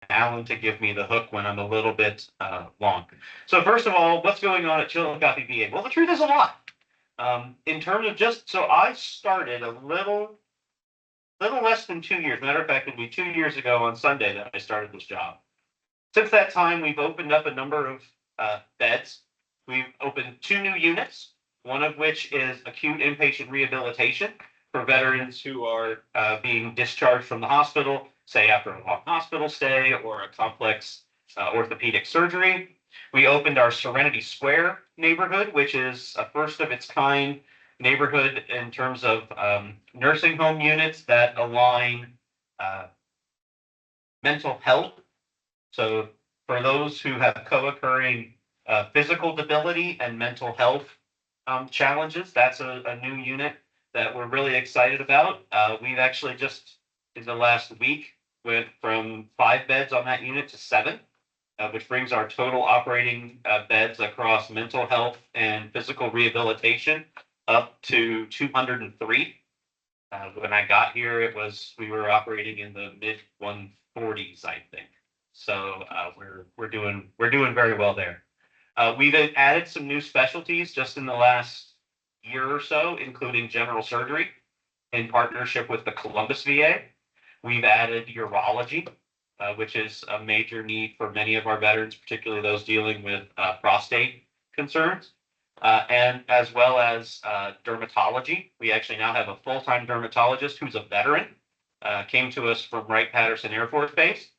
Alan to give me the hook when I'm a little bit long. So first of all, what's going on at Chillicothe VA? Well, the truth is a lot. In terms of just, so I started a little less than 2 years. Matter of fact, it'll be 2 years ago on Sunday that I started this job. Since that time, we've opened up a number of beds. We've opened 2 new units, one of which is acute inpatient rehabilitation for veterans who are being discharged from the hospital, say after a long hospital stay or a complex orthopedic surgery. We opened our Serenity Square neighborhood, which is a first of its kind neighborhood in terms of nursing home units that align uh, mental health. So for those who have co-occurring physical debility and mental health challenges, that's a new unit that we're really excited about. We've actually just in the last week went from 5 beds on that unit to 7, which brings our total operating beds across mental health and physical rehabilitation up to 203. When I got here, we were operating in the mid 140s, I think. So we're doing very well there. We've added some new specialties just in the last year or so, including general surgery in partnership with the Columbus VA. We've added urology, which is a major need for many of our veterans, particularly those dealing with prostate concerns, and as well as dermatology. We actually now have a full-time dermatologist who's a veteran, came to us from Wright-Patterson Air Force Base.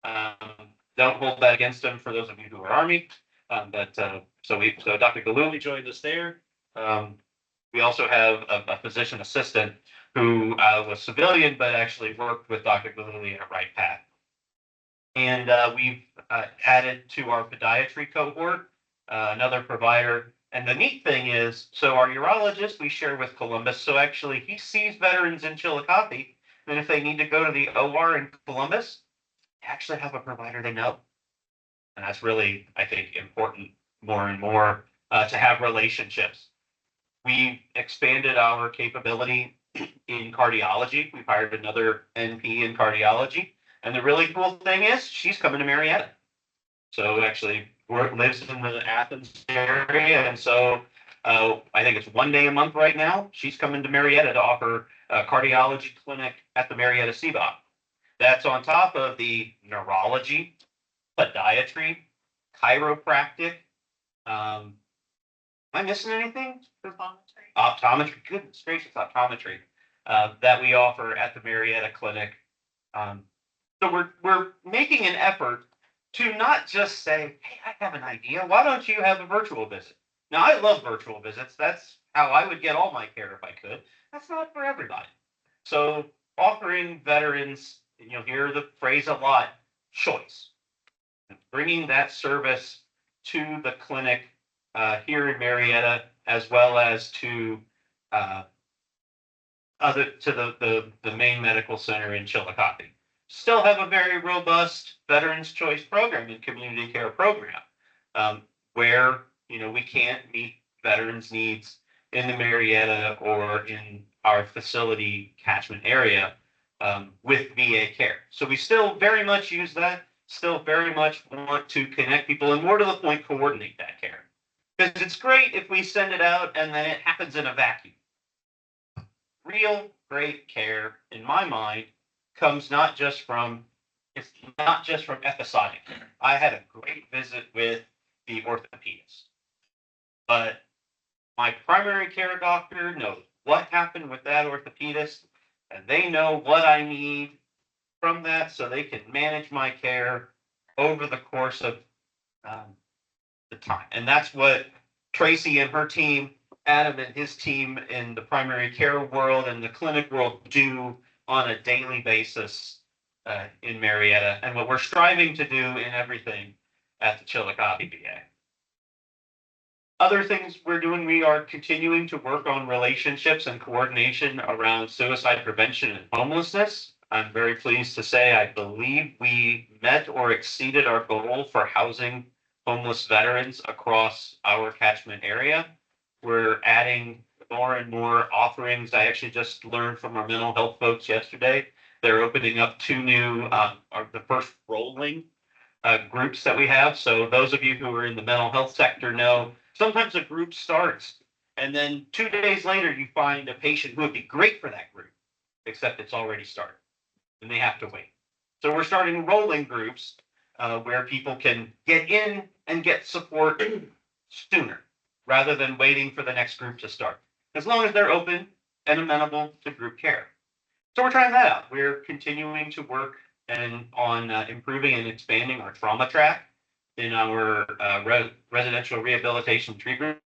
Um, don't hold that against him for those of you who are Army. So Dr. Galuli joined us there. Um, we also have a physician assistant who was civilian, but actually worked with Dr. Galuli at Wright Pat. And we've added to our podiatry cohort another provider. And the neat thing is, so our urologist we share with Columbus. So actually, he sees veterans in Chillicothe, and if they need to go to the OR in Columbus, they actually have a provider they know. And that's really, I think, important more and more to have relationships. We've expanded our capability in cardiology. We've hired another NP in cardiology. And the really cool thing is she's coming to Marietta. So actually lives in the Athens area. And so I think it's one day a month right now. She's coming to Marietta to offer a cardiology clinic at the Marietta CBOP. That's on top of the neurology, podiatry, chiropractic. Am I missing anything? Optometry. Goodness gracious, optometry that we offer at the Marietta Clinic. So we're making an effort to not just say, "Hey, I have an idea. Why don't you have a virtual visit?" Now, I love virtual visits. That's how I would get all my care if I could. That's not for everybody. So offering veterans, you'll hear the phrase a lot, choice. Bringing that service to the clinic here in Marietta, as well as to the main medical center in Chillicothe. Still have a very robust Veterans Choice program and community care program, where we can't meet veterans' needs in the Marietta or in our facility catchment area with VA care. So we still very much use that. Still very much want to connect people and, more to the point, coordinate that care. Because it's great if we send it out and then it happens in a vacuum. Real great care, in my mind, comes it's not just from episodic care. I had a great visit with the orthopedist, but my primary care doctor knows what happened with that orthopedist, and they know what I need from that so they can manage my care over the course of the time. And that's what Tracy and her team, Adam and his team in the primary care world and the clinic world do on a daily basis in Marietta, and what we're striving to do in everything at the Chillicothe VA. Other things we're doing, we are continuing to work on relationships and coordination around suicide prevention and homelessness. I'm very pleased to say I believe we met or exceeded our goal for housing homeless veterans across our catchment area. We're adding more and more offerings. I actually just learned from our mental health folks yesterday They're opening up two new, or the first rolling groups that we have. So those of you who are in the mental health sector know sometimes a group starts and then 2 days later you find a patient who would be great for that group, except it's already started and they have to wait. So we're starting rolling groups where people can get in and get support sooner rather than waiting for the next group to start, as long as they're open and amenable to group care. So we're trying that out. We're continuing to work and on improving and expanding our trauma track in our residential rehabilitation treatment.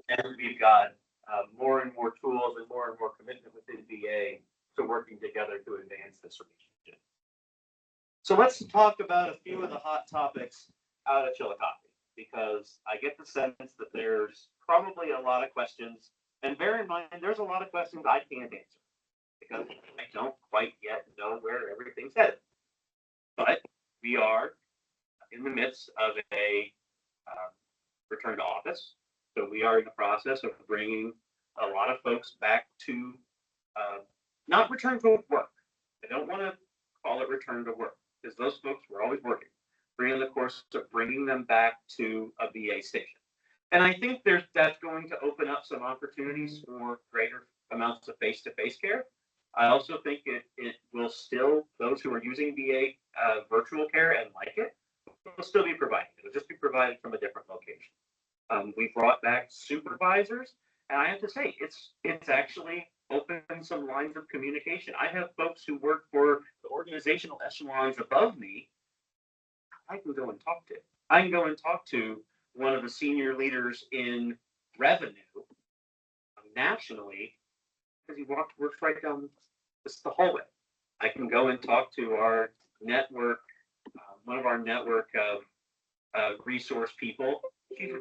And we've got more and more tools and more commitment within VA to working together to advance this relationship. So let's talk about a few of the hot topics out of Chillicothe, because I get the sense that there's probably a lot of questions. And bear in mind, there's a lot of questions I can't answer because I don't quite yet know where everything's headed. But we are in the midst of a return to office. So we are in the process of bringing a lot of folks back to not return to work. I don't want to call it return to work because those folks were always working. Bringing the course of bringing them back to a VA station. And I think that's going to open up some opportunities for greater amounts of face-to-face care. I also think it will still, those who are using VA virtual care and like it, will still be provided. It'll just be provided from a different location. We brought back supervisors, and I have to say, it's actually opened some lines of communication. I have folks who work for the organizational echelons above me. I can go and talk to. I can go and talk to one of the senior leaders in revenue nationally because he works right down the hallway. I can go and talk to our network, one of our network resource people. She's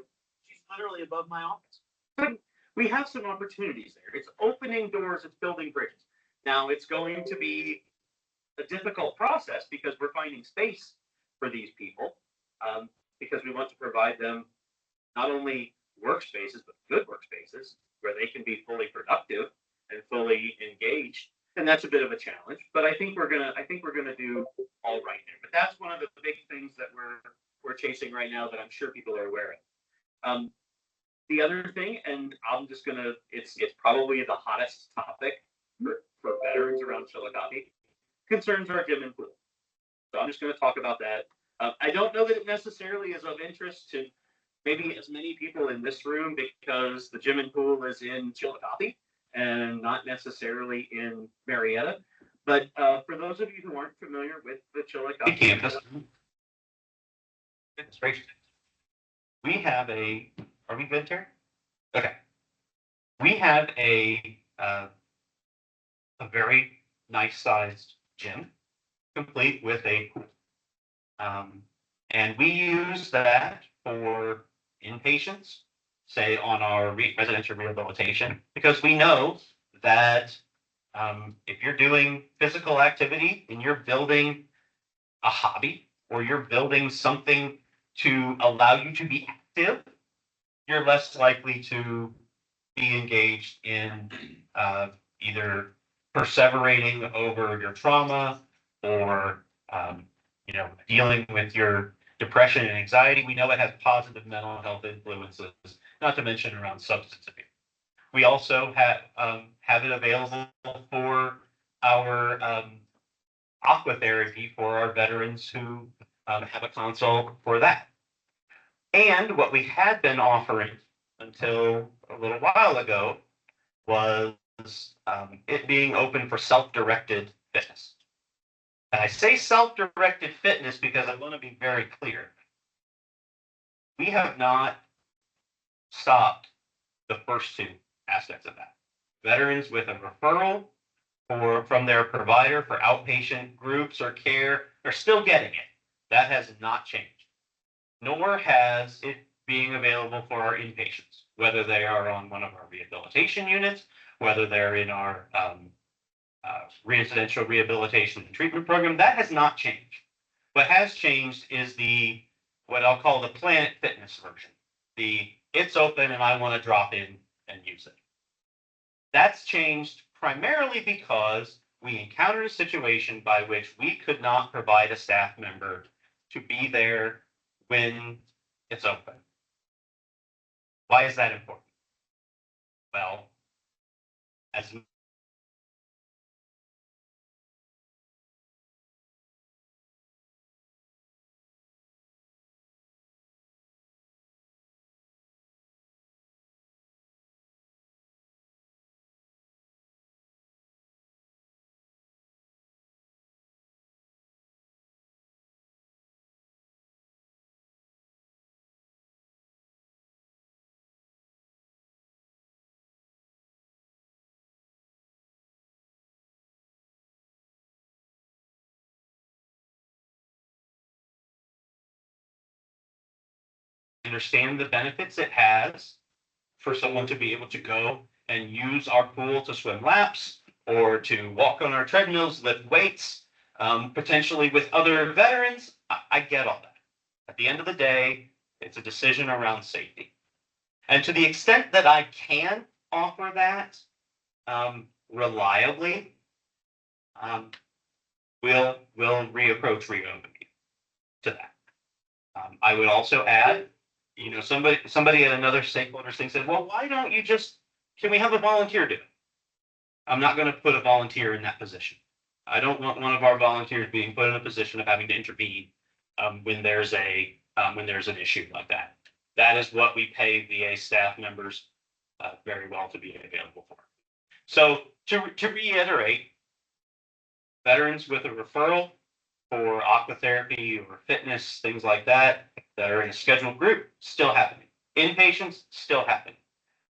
literally above my office. we have some opportunities there. It's opening doors, it's building bridges. Now, it's going to be a difficult process because we're finding space for these people, because we want to provide them not only workspaces, but good workspaces where they can be fully productive and fully engaged. And that's a bit of a challenge, but I think we're gonna do all right there. But that's one of the big things that we're chasing right now that I'm sure people are aware of. The other thing, and I'm just gonna, it's probably the hottest topic for veterans around Chillicothe, concerns our gym and pool. So I'm just going to talk about that. I don't know that it necessarily is of interest to maybe as many people in this room because the gym and pool is in Chillicothe and not necessarily in Marietta. But for those of you who aren't familiar with the Chillicothe campus, we have a. Are we good, Terry? Okay. We have a very nice sized gym, complete with a pool. And we use that for inpatients, say on our residential rehabilitation, because we know that if you're doing physical activity and you're building a hobby or you're building something to allow you to be active, you're less likely to be engaged in either perseverating over your trauma or dealing with your depression and anxiety. We know it has positive mental health influences, not to mention around substance abuse. We also have it available for our aqua therapy for our veterans who have a consult for that. And what we had been offering until a little while ago was it being open for self-directed fitness. And I say self-directed fitness because I want to be very clear. We have not stopped the first two aspects of that. Veterans with a referral from their provider for outpatient groups or care are still getting it. That has not changed. Nor has it being available for our inpatients, whether they are on one of our rehabilitation units, whether they're in our residential rehabilitation and treatment program. That has not changed. What has changed is what I'll call the Planet Fitness version. It's open and I want to drop in and use it. That's changed primarily because we encountered a situation by which we could not provide a staff member to be there when it's open. Why is that important? Well, as understand the benefits it has for someone to be able to go and use our pool to swim laps or to walk on our treadmills, lift weights, potentially with other veterans. I get all that. At the end of the day, it's a decision around safety. And to the extent that I can offer that reliably, we'll reapproach reopening to that. I would also add, somebody at another stakeholders thing said, well, why don't you can we have a volunteer do it? I'm not going to put a volunteer in that position. I don't want one of our volunteers being put in a position of having to intervene when there's an issue like that. That is what we pay VA staff members very well to be available for. So to reiterate, veterans with a referral for aqua therapy or fitness, things like that are in a scheduled group, still happening. Inpatients, still happening.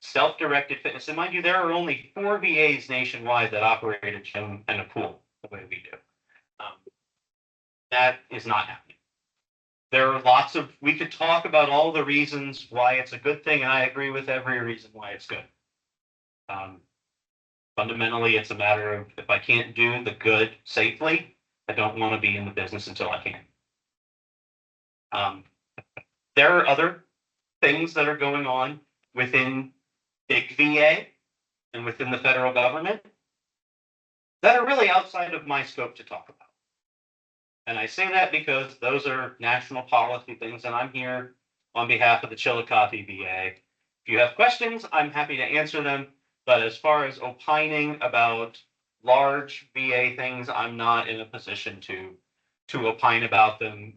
Self-directed fitness, and mind you, there are only 4 VAs nationwide that operate a gym and a pool the way we do. That is not happening. There are we could talk about all the reasons why it's a good thing, and I agree with every reason why it's good. Fundamentally, it's a matter of if I can't do the good safely, I don't want to be in the business until I can. Um, there are other things that are going on within big VA and within the federal government that are really outside of my scope to talk about. And I say that because those are national policy things, and I'm here on behalf of the Chillicothe VA. If you have questions, I'm happy to answer them. But as far as opining about large VA things, I'm not in a position to opine about them.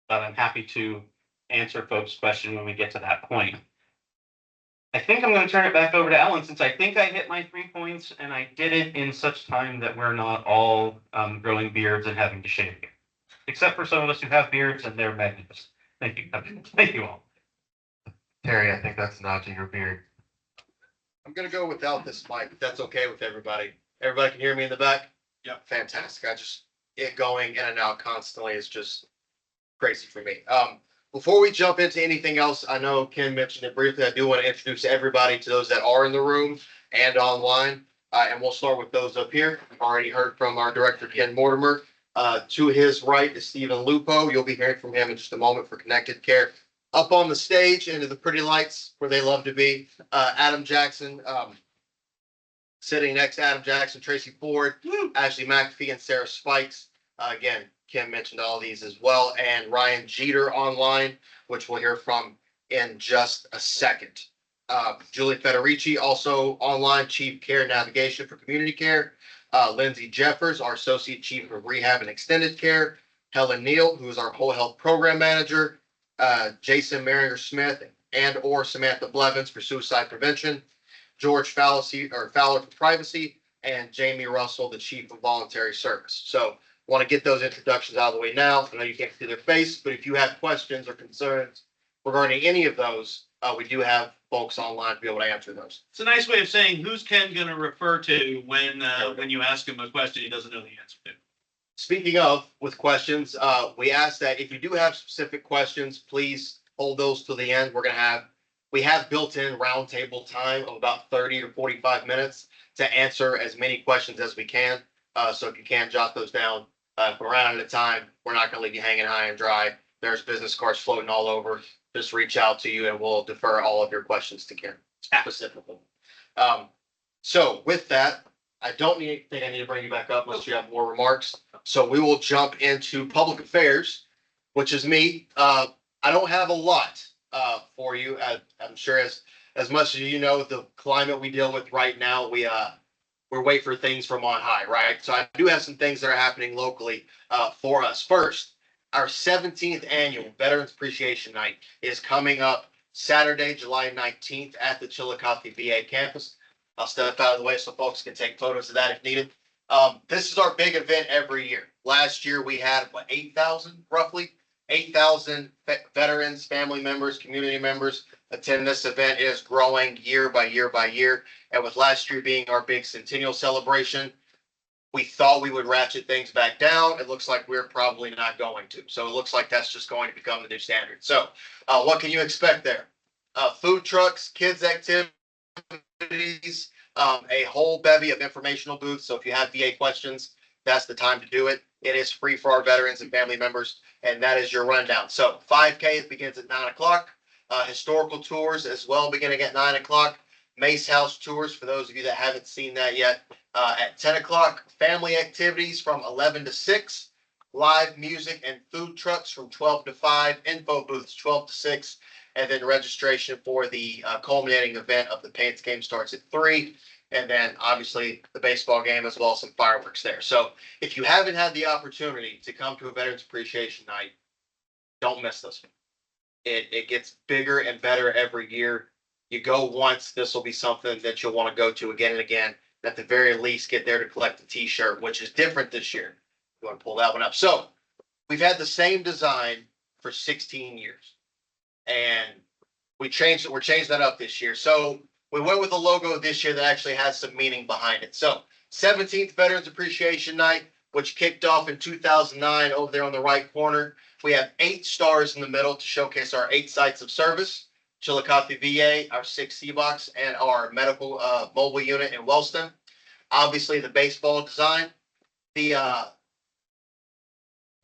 But I'm happy to answer folks' questions when we get to that point. I think I'm going to turn it back over to Ellen, since I think I hit my 3 points, and I did it in such time that we're not all growing beards and having to shave again. Except for some of us who have beards, and they're magnificent. Thank you. Thank you all. Terry, I think that's notching your beard. I'm gonna go without this mic, if that's okay with everybody. Everybody can hear me in the back? Yep. Fantastic. It going in and out constantly is just crazy for me. Before we jump into anything else, I know Ken mentioned it briefly. I do want to introduce everybody to those that are in the room and online. And we'll start with those up here. We've already heard from our director, Ken Mortimer. To his right is Stephen Lupo. You'll be hearing from him in just a moment for Connected Care. Up on the stage, into the pretty lights where they love to be, Adam Jackson. Sitting next to Adam Jackson, Tracy Ford, Ashley McAfee, and Sarah Spikes. Again, Kim mentioned all these as well. And Ryan Jeter online, which we'll hear from in just a second. Julie Federici, also online, Chief Care Navigation for Community Care. Lindsay Jeffers, our Associate Chief of Rehab and Extended Care. Helen Neal, who is our Whole Health Program Manager. Jason Maringer Smith and/or Samantha Blevins for Suicide Prevention. George Fowler for Privacy, and Jamie Russell, the Chief of Voluntary Service. So want to get those introductions out of the way now. I know you can't see their face, but if you have questions or concerns regarding any of those, we do have folks online to be able to answer those. It's a nice way of saying who's Ken going to refer to when you ask him a question he doesn't know the answer to. Speaking of with questions, we ask that if you do have specific questions, please hold those to the end. We have built-in roundtable time of about 30 to 45 minutes to answer as many questions as we can. So if you can jot those down, if we're out at a time, we're not going to leave you hanging high and dry. There's business cards floating all over. Just reach out to you and we'll defer all of your questions to Karen specifically. So with that, I don't think I need to bring you back up unless you have more remarks. So we will jump into public affairs, which is me. I don't have a lot for you. I'm sure as much as you know, the climate we deal with right now, we're waiting for things from on high, right? So I do have some things that are happening locally for us. First, our 17th annual Veterans Appreciation Night is coming up Saturday, July 19th at the Chillicothe VA campus. I'll step out of the way so folks can take photos of that if needed. This is our big event every year. Last year we had, 8,000 roughly? 8,000 veterans, family members, community members attend this event. It is growing year by year by year. And with last year being our big centennial celebration, we thought we would ratchet things back down. It looks like we're probably not going to. So it looks like that's just going to become the new standard. So what can you expect there? Food trucks, kids activities, a whole bevy of informational booths. So if you have VA questions, that's the time to do it. It is free for our veterans and family members, and that is your rundown. So 5K begins at 9 o'clock. Historical tours as well beginning at 9 o'clock. Mace House tours for those of you that haven't seen that yet at 10 o'clock. Family activities from 11 to 6. Live music and food trucks from 12 to 5. Info booths 12 to 6. And then registration for the culminating event of the Paints game starts at 3. And then obviously the baseball game as well as some fireworks there. So if you haven't had the opportunity to come to a Veterans Appreciation Night, don't miss this one. It gets bigger and better every year. You go once, this will be something that you'll want to go to again and again. At the very least, get there to collect the t-shirt, which is different this year. You want to pull that one up. So we've had the same design for 16 years. And we're changing that up this year. So we went with a logo this year that actually has some meaning behind it. So 17th Veterans Appreciation Night, which kicked off in 2009 over there on the right corner. We have 8 stars in the middle to showcase our 8 sites of service. Chillicothe VA, our 6C box, and our medical mobile unit in Wellston. Obviously, the baseball design, the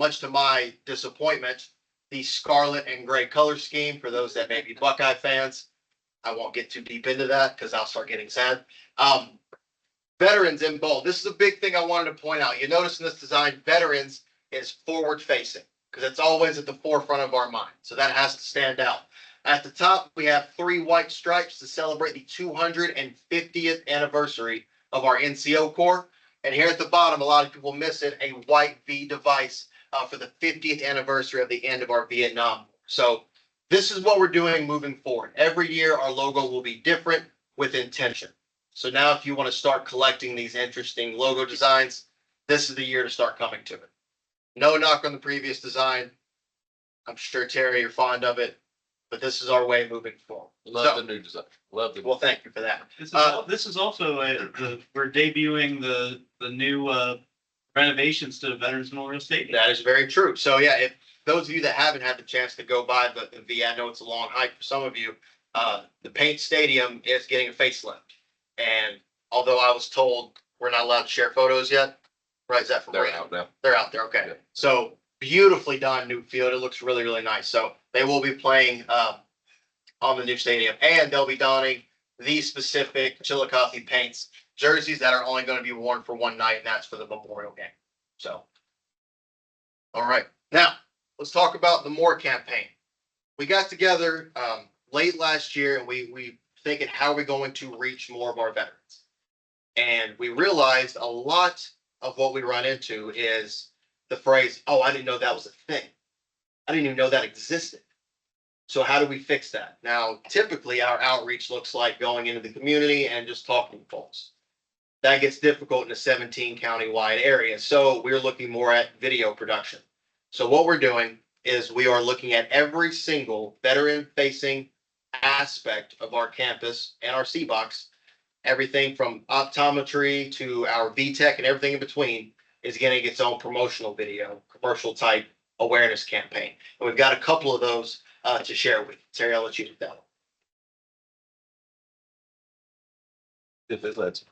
much to my disappointment, the scarlet and gray color scheme for those that may be Buckeye fans. I won't get too deep into that because I'll start getting sad. Veterans in bold. This is a big thing I wanted to point out. You notice in this design, veterans is forward facing because it's always at the forefront of our mind. So that has to stand out. At the top, we have 3 white stripes to celebrate the 250th anniversary of our NCO Corps. And here at the bottom, a lot of people miss it, a white V device for the 50th anniversary of the end of our Vietnam War. So this is what we're doing moving forward. Every year, our logo will be different with intention. So now if you want to start collecting these interesting logo designs, this is the year to start coming to it. No knock on the previous design. I'm sure, Terry, you're fond of it, but this is our way moving forward. Love the new design. Love the. Well, thank you for that. This is also we're debuting the new renovations to Veterans Memorial Stadium. That is very true. So yeah, if those of you that haven't had the chance to go by the VA, I know it's a long hike for some of you. The Paint Stadium is getting a facelift. And although I was told we're not allowed to share photos yet, right? Is that from They're Brandon? out now. They're out there. Okay. Yeah. So beautifully done new field. It looks really, really nice. So they will be playing on the new stadium, and they'll be donning these specific Chillicothe Paints jerseys that are only going to be worn for one night, and that's for the Memorial game. So, all right. Now let's talk about the More campaign. We got together late last year, and we thinking, how are we going to reach more of our veterans? And we realized a lot of what we run into is the phrase, oh, I didn't know that was a thing. I didn't even know that existed. So how do we fix that? Now, typically our outreach looks like going into the community and just talking to folks. That gets difficult in a 17 county-wide area. So we're looking more at video production. So what we're doing is we are looking at every single veteran-facing aspect of our campus and our C-Box. Everything from optometry to our VTech and everything in between is getting its own promotional video, commercial type awareness campaign. And we've got a couple of those to share with you. Terry, I'll let you do that one. If it lets.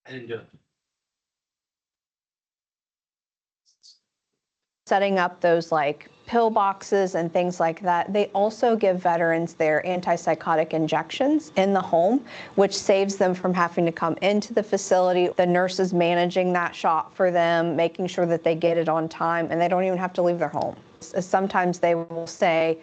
I didn't do it. Setting up those like pill boxes and things like that. They also give veterans their antipsychotic injections in the home, which saves them from having to come into the facility. The nurse is managing that shot for them, making sure that they get it on time, and they don't even have to leave their home. Sometimes they will say,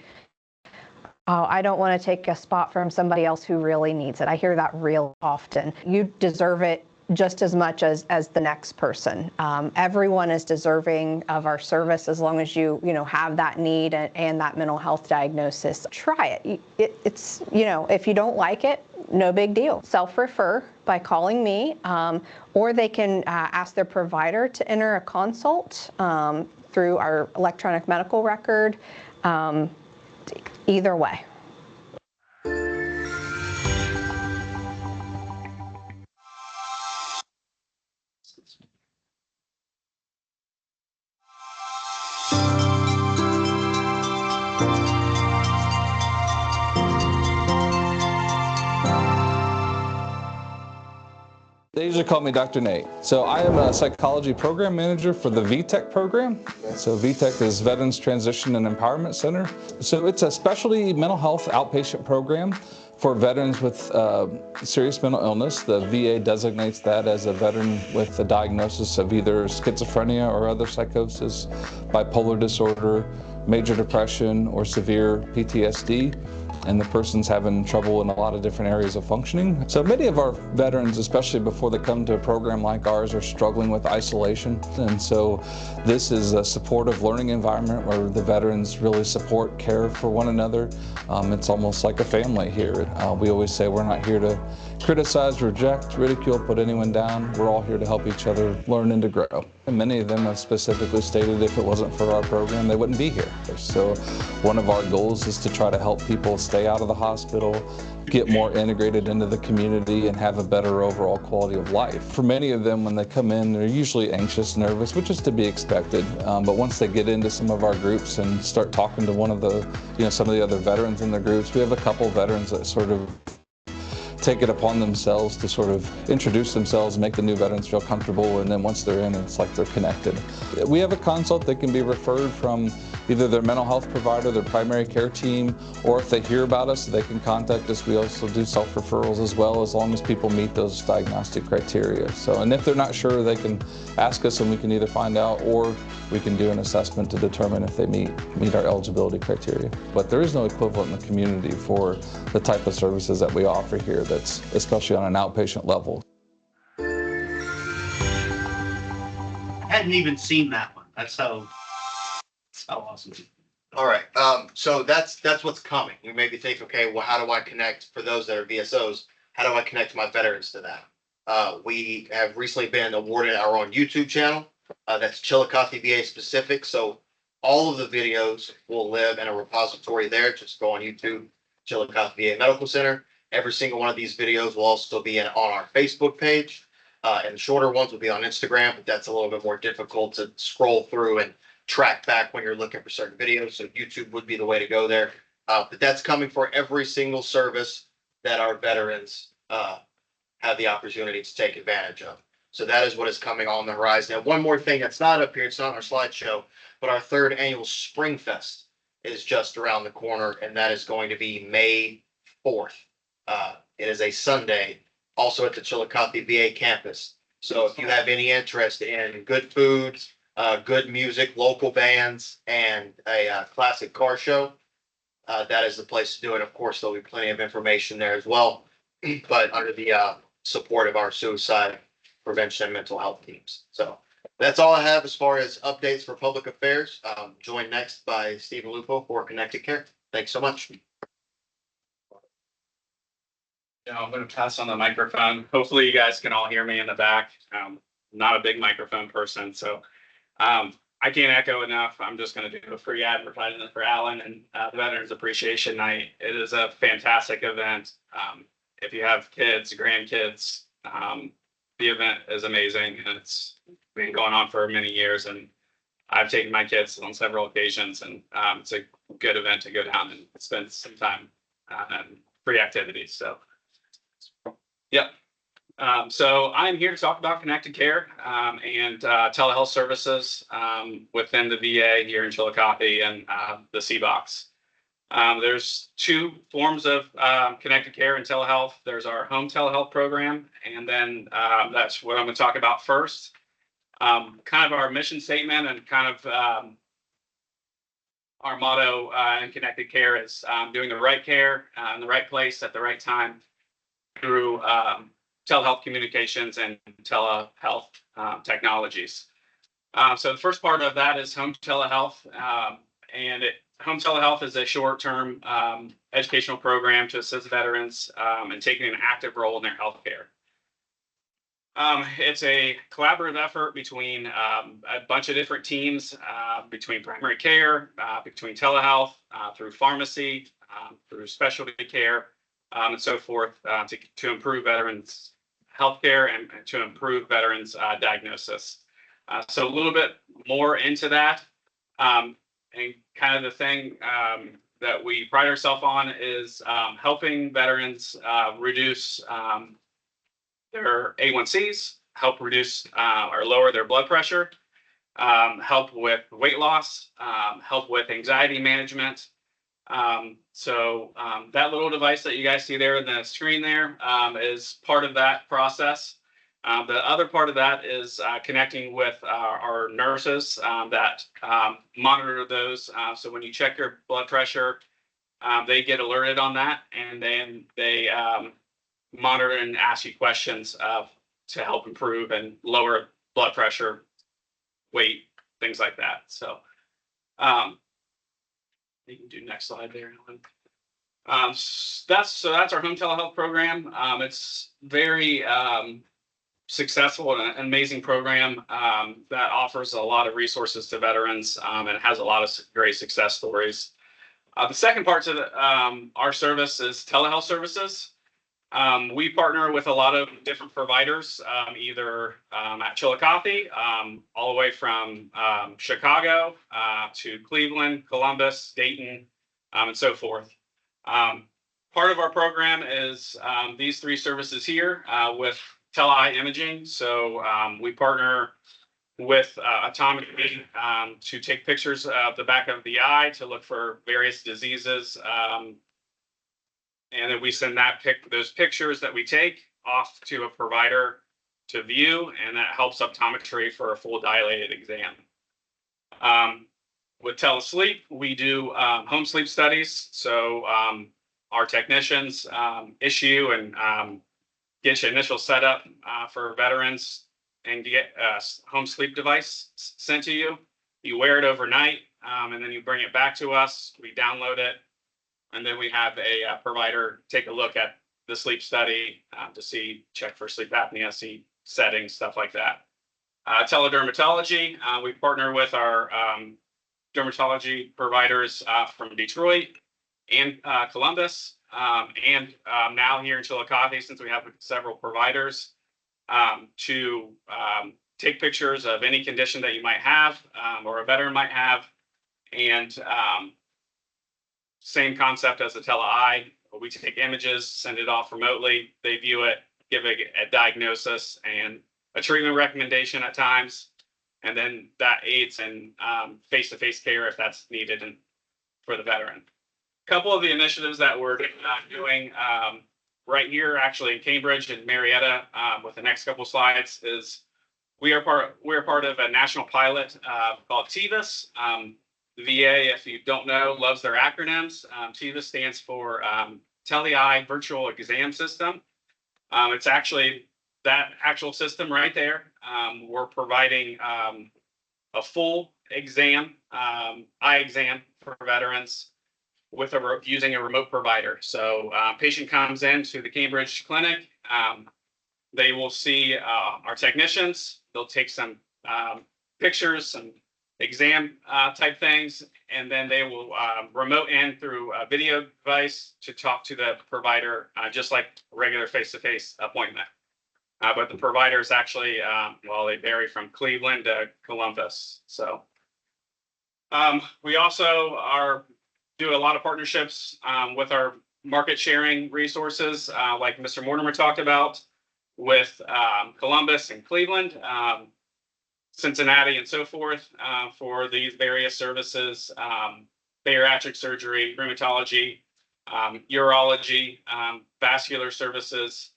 oh, I don't want to take a spot from somebody else who really needs it. I hear that real often. You deserve it just as much as the next person. Everyone is deserving of our service as long as you have that need and that mental health diagnosis. Try it. It's, if you don't like it, no big deal. Self-refer by calling me, or they can ask their provider to enter a consult through our electronic medical record. Either way. usually call me Dr. Nate. So I am a psychology program manager for the VTech program. So VTech is Veterans Transition and Empowerment Center. So it's a specialty mental health outpatient program for veterans with serious mental illness. The VA designates that as a veteran with a diagnosis of either schizophrenia or other psychosis, bipolar disorder, major depression, or severe PTSD. And the person's having trouble in a lot of different areas of functioning. So many of our veterans, especially before they come to a program like ours, are struggling with isolation. And so this is a supportive learning environment where the veterans really support, care for one another. It's almost like a family here. We always say we're not here to criticize, reject, ridicule, put anyone down. We're all here to help each other learn and to grow. And many of them have specifically stated if it wasn't for our program, they wouldn't be here. So one of our goals is to try to help people stay out of the hospital, get more integrated into the community, and have a better overall quality of life. For many of them, when they come in, they're usually anxious, nervous, which is to be expected. But once they get into some of our groups and start talking to one of the, some of the other veterans in the groups, we have a couple veterans that sort of take it upon themselves to sort of introduce themselves, make the new veterans feel comfortable, and then once they're in, it's like they're connected. We have a consult that can be referred from either their mental health provider, their primary care team, or if they hear about us, they can contact us. We also do self-referrals as well, as long as people meet those diagnostic criteria. So, and if they're not sure, they can ask us and we can either find out, or we can do an assessment to determine if they meet our eligibility criteria. But there is no equivalent in the community for the type of services that we offer here, that's especially on an outpatient level. I hadn't even seen that one. That's how awesome. All right. So that's what's coming. You maybe think, okay, well, how do I connect for those that are VSOs? How do I connect my veterans to that? We have recently been awarded our own YouTube channel. That's Chillicothe VA specific. So all of the videos will live in a repository there. Just go on YouTube, Chillicothe VA Medical Center. Every single one of these videos will also be on our Facebook page. And the shorter ones will be on Instagram, but that's a little bit more difficult to scroll through and track back when you're looking for certain videos. So YouTube would be the way to go there. But that's coming for every single service that our veterans have the opportunity to take advantage of. So that is what is coming on the horizon. Now, one more thing that's not up here, it's not on our slideshow, but our third annual Spring Fest is just around the corner, and that is going to be May 4th. It is a Sunday, also at the Chillicothe VA campus. So if you have any interest in good food, good music, local bands, and a classic car show, that is the place to do it. Of course, there'll be plenty of information there as well, but under the support of our suicide prevention and mental health teams. So that's all I have as far as updates for public affairs. Joined next by Stephen Lupo for Connected Care. Thanks so much. I'm going to pass on the microphone. Hopefully you guys can all hear me in the back. Not a big microphone person, so I can't echo enough. I'm just going to do a free advertising for Alan and the Veterans Appreciation Night. It is a fantastic event. If you have kids, grandkids, the event is amazing, and it's been going on for many years, and I've taken my kids on several occasions, and it's a good event to go down and spend some time and free activities. So, yep. So I'm here to talk about Connected Care and telehealth services within the VA here in Chillicothe and the CBOX. There's two forms of Connected Care and telehealth. There's our home telehealth program, and then that's what I'm going to talk about first. Kind of our mission statement and kind of our motto in Connected Care is doing the right care in the right place at the right time through telehealth communications and telehealth technologies. So the first part of that is home telehealth, and home telehealth is a short-term educational program to assist veterans in taking an active role in their health care. It's a collaborative effort between a bunch of different teams, between primary care, between telehealth, through pharmacy, through specialty care, and so forth, to improve veterans' healthcare and to improve veterans' diagnosis. So a little bit more into that, and kind of the thing that we pride ourselves on is helping veterans reduce their A1Cs, help reduce or lower their blood pressure, help with weight loss, help with anxiety management. That little device that you guys see there in the screen there is part of that process. The other part of that is connecting with our nurses that monitor those. So when you check your blood pressure, they get alerted on that, and then they monitor and ask you questions to help improve and lower blood pressure, weight, things like that. So you can do next slide there. That's our home telehealth program. It's very successful and an amazing program that offers a lot of resources to veterans and has a lot of great success stories. The second part to our service is telehealth services. We partner with a lot of different providers, either at Chillicothe, all the way from Chicago to Cleveland, Columbus, Dayton, and so forth. Part of our program is these three services here with tele-eye imaging. So we partner with optometry to take pictures of the back of the eye to look for various diseases. And then we send those pictures that we take off to a provider to view, and that helps optometry for a full dilated exam. With telesleep, we do home sleep studies. So our technicians issue and get your initial setup for veterans and get a home sleep device sent to you. You wear it overnight, and then you bring it back to us. We download it, and then we have a provider take a look at the sleep study to check for sleep apnea, see settings, stuff like that. Teledermatology, we partner with our dermatology providers from Detroit and Columbus, and now here in Chillicothe, since we have several providers, to take pictures of any condition that you might have or a veteran might have. And same concept as a tele-eye. We take images, send it off remotely. They view it, give a diagnosis and a treatment recommendation at times. And then that aids in face-to-face care if that's needed for the veteran. A couple of the initiatives that we're doing right here, actually in Cambridge and Marietta, with the next couple of slides, is we're part of a national pilot called TVIS. The VA, if you don't know, loves their acronyms. TVIS stands for Tele-Eye Virtual Exam System. It's actually that actual system right there. We're providing a full exam, eye exam for veterans using a remote provider. So patient comes into the Cambridge clinic. They will see our technicians. They'll take some pictures, some exam type things, and then they will remote in through a video device to talk to the provider, just like a regular face-to-face appointment. But the providers actually, they vary from Cleveland to Columbus. So we also do a lot of partnerships with our market sharing resources, like Mr. Mortimer talked about, with Columbus and Cleveland, Cincinnati, and so forth, for these various services: bariatric surgery, rheumatology, urology, vascular services,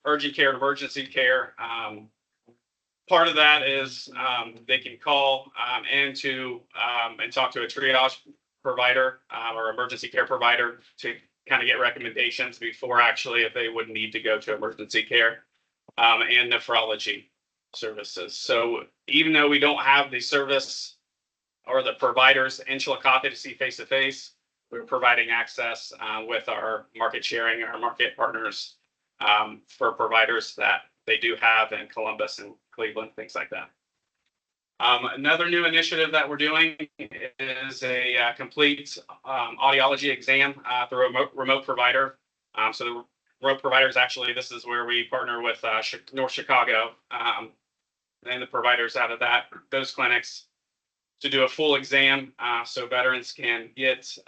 urgent care and emergency care. Part of that is they can call in and talk to a triage provider or emergency care provider to kind of get recommendations before actually if they would need to go to emergency care, and nephrology services. So even though we don't have the service or the providers in Chillicothe to see face-to-face, we're providing access with our market sharing, our market partners, for providers that they do have in Columbus and Cleveland, things like that. Another new initiative that we're doing is a complete audiology exam through a remote provider. So the remote providers, actually, this is where we partner with North Chicago and the providers out of those clinics to do a full exam so veterans can get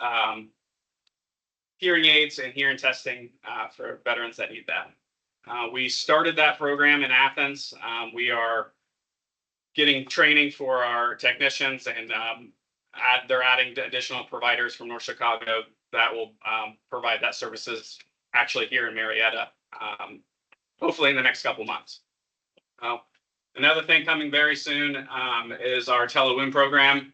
hearing aids and hearing testing for veterans that need that. We started that program in Athens. We are getting training for our technicians, and they're adding additional providers from North Chicago that will provide that services actually here in Marietta, hopefully in the next couple months. Another thing coming very soon is our telewound program.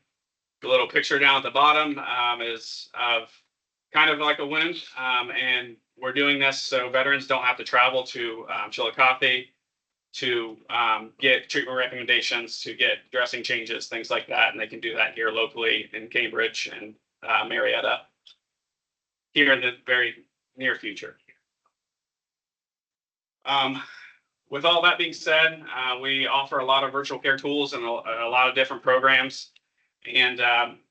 The little picture down at the bottom is of kind of like a wound, and we're doing this so veterans don't have to travel to Chillicothe to get treatment recommendations, to get dressing changes, things like that, and they can do that here locally in Cambridge and Marietta here in the very near future. With all that being said, we offer a lot of virtual care tools and a lot of different programs. And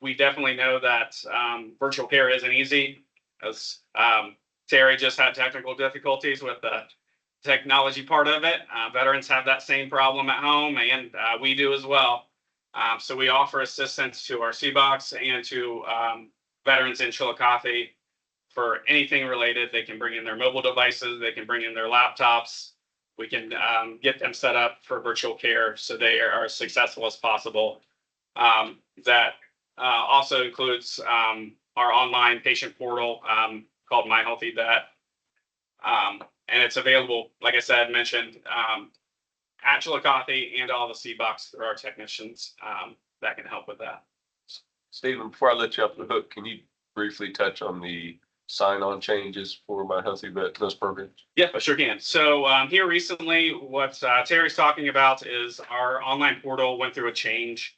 we definitely know that virtual care isn't easy, as Terry just had technical difficulties with the technology part of it. Veterans have that same problem at home, and we do as well. So we offer assistance to our CBOCs and to veterans in Chillicothe for anything related. They can bring in their mobile devices, they can bring in their laptops. We can get them set up for virtual care so they are as successful as possible. That also includes our online patient portal called My Healthy Vet. And it's available, like I said, mentioned at Chillicothe and all the CBOCs through our technicians that can help with that. Stephen, before I let you off the hook, can you briefly touch on the sign-on changes for My Healthy Vet, those programs? Yeah, I sure can. So here recently, what Terry's talking about is our online portal went through a change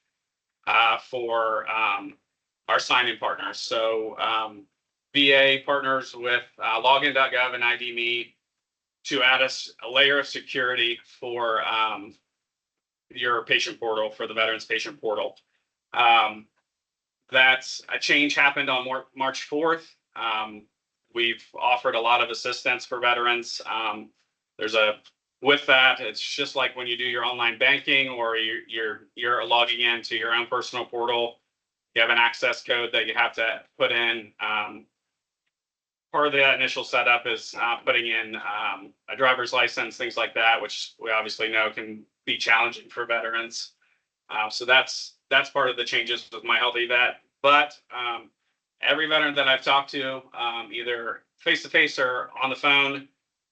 for our sign-in partners. So VA partners with login.gov and ID.me to add us a layer of security for your patient portal, for the Veterans Patient Portal. That's a change happened on March 4th. We've offered a lot of assistance for veterans. With that, it's just like when you do your online banking or you're logging into your own personal portal, you have an access code that you have to put in. Part of that initial setup is putting in a driver's license, things like that, which we obviously know can be challenging for veterans. So that's part of the changes with My Healthy Vet. But every veteran that I've talked to, either face-to-face or on the phone,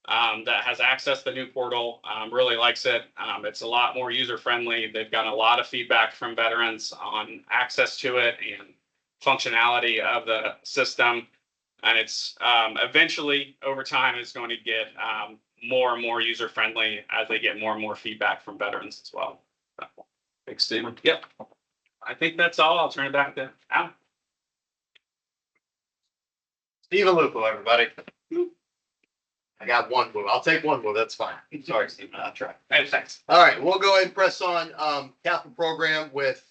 that has accessed the new portal, really likes it. It's a lot more user-friendly. They've gotten a lot of feedback from veterans on access to it and functionality of the system. And it's eventually, over time, it's going to get more and more user-friendly as they get more and more feedback from veterans as well. Thanks, Stephen. Yep. I think that's all. I'll turn it back to Al. Stephen Lupo, everybody. I got one move. I'll take one move. That's fine. Sorry, Stephen. I'll try. Hey, thanks. All right, we'll go ahead and press on capital program with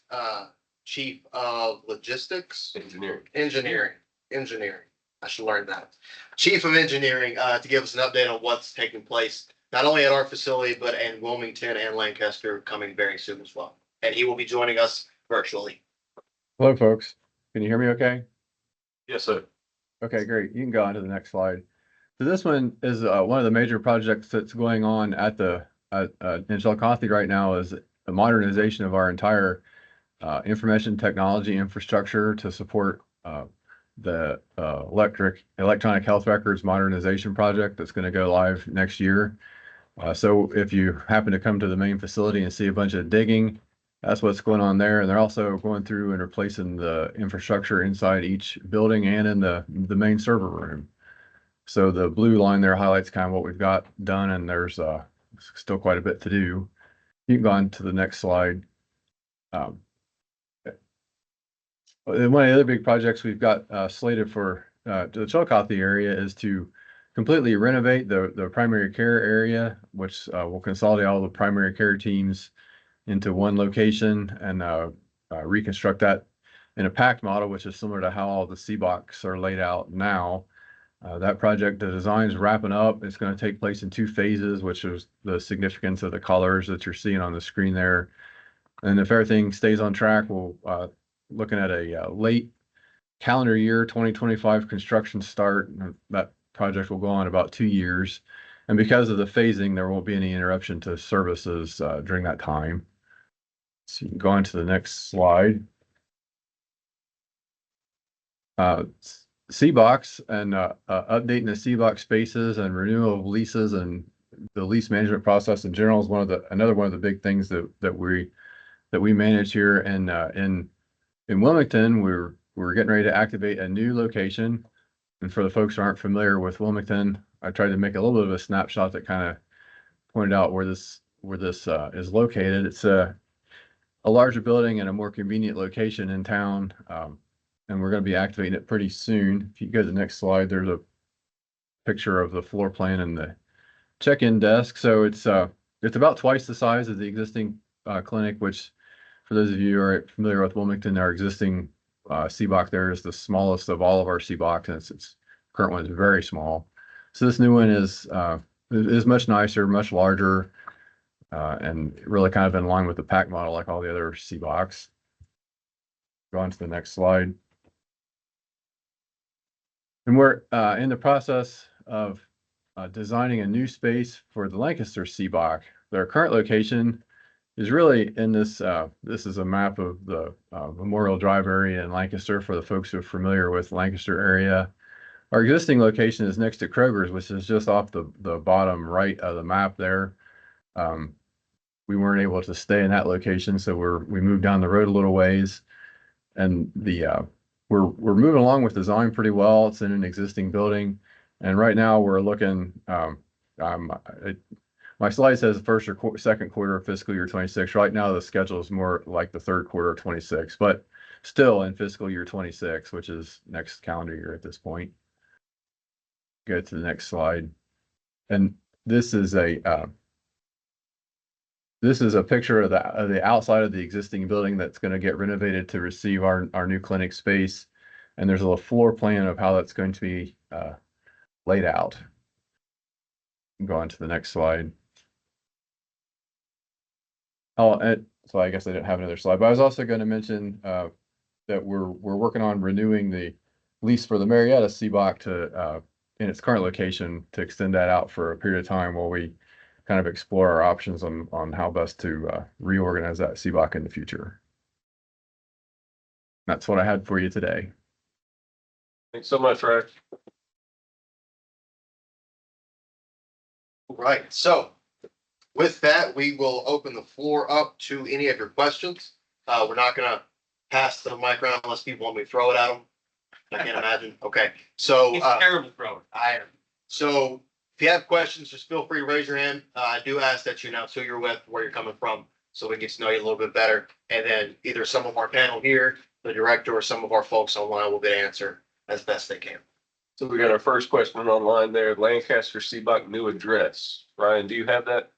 Chief of Logistics. Engineering. Engineering. I should learn that. Chief of Engineering to give us an update on what's taking place, not only at our facility, but in Wilmington and Lancaster coming very soon as well. And he will be joining us virtually. Hello, folks. Can you hear me okay? Yes, sir. Okay, great. You can go on to the next slide. So this one is one of the major projects that's going on at in Chillicothe right now is the modernization of our entire information technology infrastructure to support the electronic health records modernization project that's going to go live next year. So if you happen to come to the main facility and see a bunch of digging, that's what's going on there. And they're also going through and replacing the infrastructure inside each building and in the main server room. So the blue line there highlights kind of what we've got done, and there's still quite a bit to do. You can go on to the next slide. One of the other big projects we've got slated for the Chillicothe area is to completely renovate the primary care area, which will consolidate all the primary care teams into one location and reconstruct that in a packed model, which is similar to how all the CBOCs are laid out now. That project, the design is wrapping up. It's going to take place in 2 phases, which is the significance of the colors that you're seeing on the screen there. And if everything stays on track, we'll looking at a late calendar year 2025 construction start. That project will go on about 2 years. And because of the phasing, there won't be any interruption to services during that time. So you can go on to the next slide. C-Box and updating the C-Box spaces and renewal of leases and the lease management process in general is another one of the big things that we manage here. And in Wilmington, we're getting ready to activate a new location. And for the folks who aren't familiar with Wilmington, I tried to make a little bit of a snapshot that kind of pointed out where this is located. It's a larger building and a more convenient location in town. And we're going to be activating it pretty soon. If you go to the next slide, there's a picture of the floor plan and the check-in desk. So it's about twice the size of the existing clinic, which for those of you who are familiar with Wilmington, our existing C-Box there is the smallest of all of our C-Box, and its current one is very small. So this new one is much nicer, much larger, and really kind of in line with the pack model like all the other C-Box. Go on to the next slide. And we're in the process of designing a new space for the Lancaster C-Box. Their current location is really in this. This is a map of the Memorial Drive area in Lancaster for the folks who are familiar with Lancaster area. Our existing location is next to Kroger's, which is just off the bottom right of the map there. We weren't able to stay in that location, so we moved down the road a little ways, and we're moving along with design pretty well. It's in an existing building, and right now we're looking. My slide says the first or second quarter of fiscal year 26. Right now, the schedule is more like the third quarter of 26, but still in fiscal year 26, which is next calendar year at this point. Go to the next slide, and this is a picture of the outside of the existing building that's going to get renovated to receive our new clinic space. And there's a little floor plan of how that's going to be laid out. Go on to the next slide. So I guess I didn't have another slide, but I was also going to mention that we're working on renewing the lease for the Marietta C-Box to in its current location to extend that out for a period of time while we kind of explore our options on how best to reorganize that C-Box in the future. That's what I had for you today. Thanks so much, Ray. Right. So with that, we will open the floor up to any of your questions. We're not going to pass the mic around unless people want me to throw it at them. I can't imagine. Okay. So He's a terrible thrower. So if you have questions, just feel free to raise your hand. I do ask that you announce who you're with, where you're coming from, so we get to know you a little bit better. And then either some of our panel here, the director, or some of our folks online will be able to answer as best they can. So we got our first question online there. Lancaster C-Box new address. Ryan, do you have that?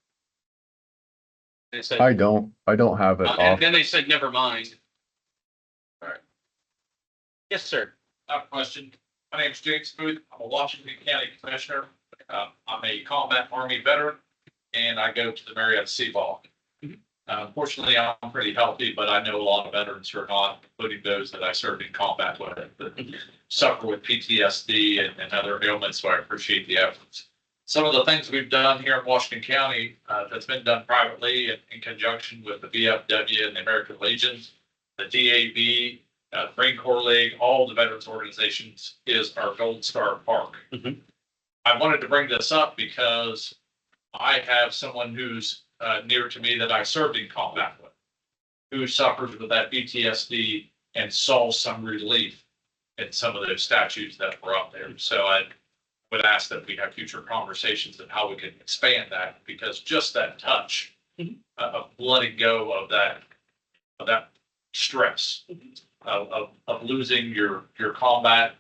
They said, I don't have it and off. then they said, never mind. Yes, sir. I have a question. My name's James Booth. I'm a Washington County Commissioner. I'm a combat Army veteran, and I go to the Marietta C-Box. Fortunately, I'm pretty healthy, but I know a lot of veterans who are not, including those that I served in combat with, that suffer with PTSD and other ailments, so I appreciate the efforts. Some of the things we've done here in Washington County that's been done privately in conjunction with the VFW and the American Legion, the DAV, Marine Corps League, all the veterans organizations, is our Gold Star Park. I wanted to bring this up because I have someone who's near to me that I served in combat with, who suffers with that PTSD and saw some relief in some of those statues that were up there. So I would ask that we have future conversations of how we can expand that, because just that touch of letting go of that stress of losing your combat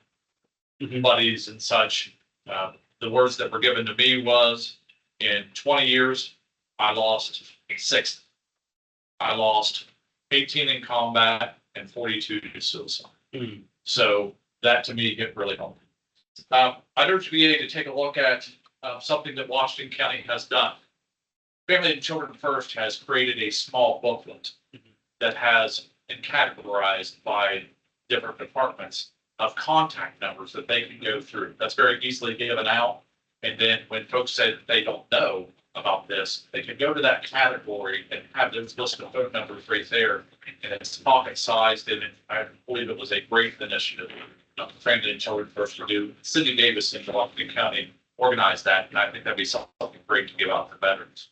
buddies and such. The words that were given to me was, in 20 years, I lost 6. I lost 18 in combat and 42 to suicide. So that to me hit really home. I'd urge VA to take a look at something that Washington County has done. Family and Children First has created a small booklet that has been categorized by different departments of contact numbers that they can go through. That's very easily given out. And then when folks say that they don't know about this, they can go to that category and have those list of phone numbers right there. And it's pocket sized, and I believe it was a great initiative. Family and Children First to do. Cindy Davis in Washington County organized that, and I think that'd be something great to give out to veterans.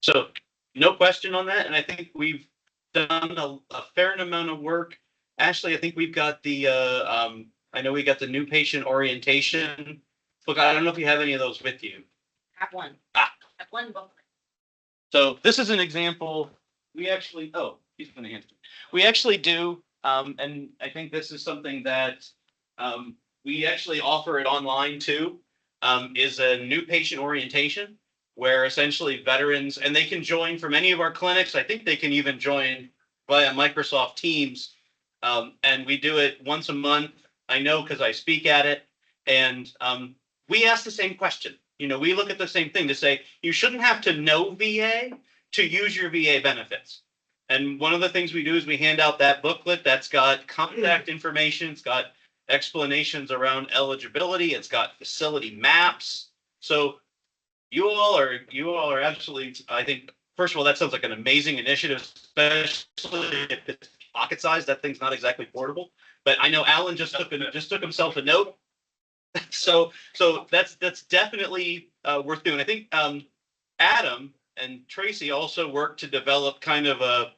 So no question on that. And I think we've done a fair amount of work. Ashley, I think we've got I know we got the new patient orientation. Look, I don't know if you have any of those with you. Have one. Ah. Have one book. So this is an example. We actually, oh, he's going to hand it. We actually do. And I think this is something that we actually offer it online too, is a new patient orientation where essentially veterans, and they can join from any of our clinics. I think they can even join via Microsoft Teams. And we do it once a month. I know because I speak at it. And we ask the same question. You know, we look at the same thing to say, you shouldn't have to know VA to use your VA benefits. And one of the things we do is we hand out that booklet that's got contact information. It's got explanations around eligibility. It's got facility maps. So you all are absolutely, I think, first of all, that sounds like an amazing initiative, especially if it's pocket sized. That thing's not exactly portable. But I know Alan just took himself a note. So that's definitely worth doing. I think Adam and Tracy also worked to develop kind of a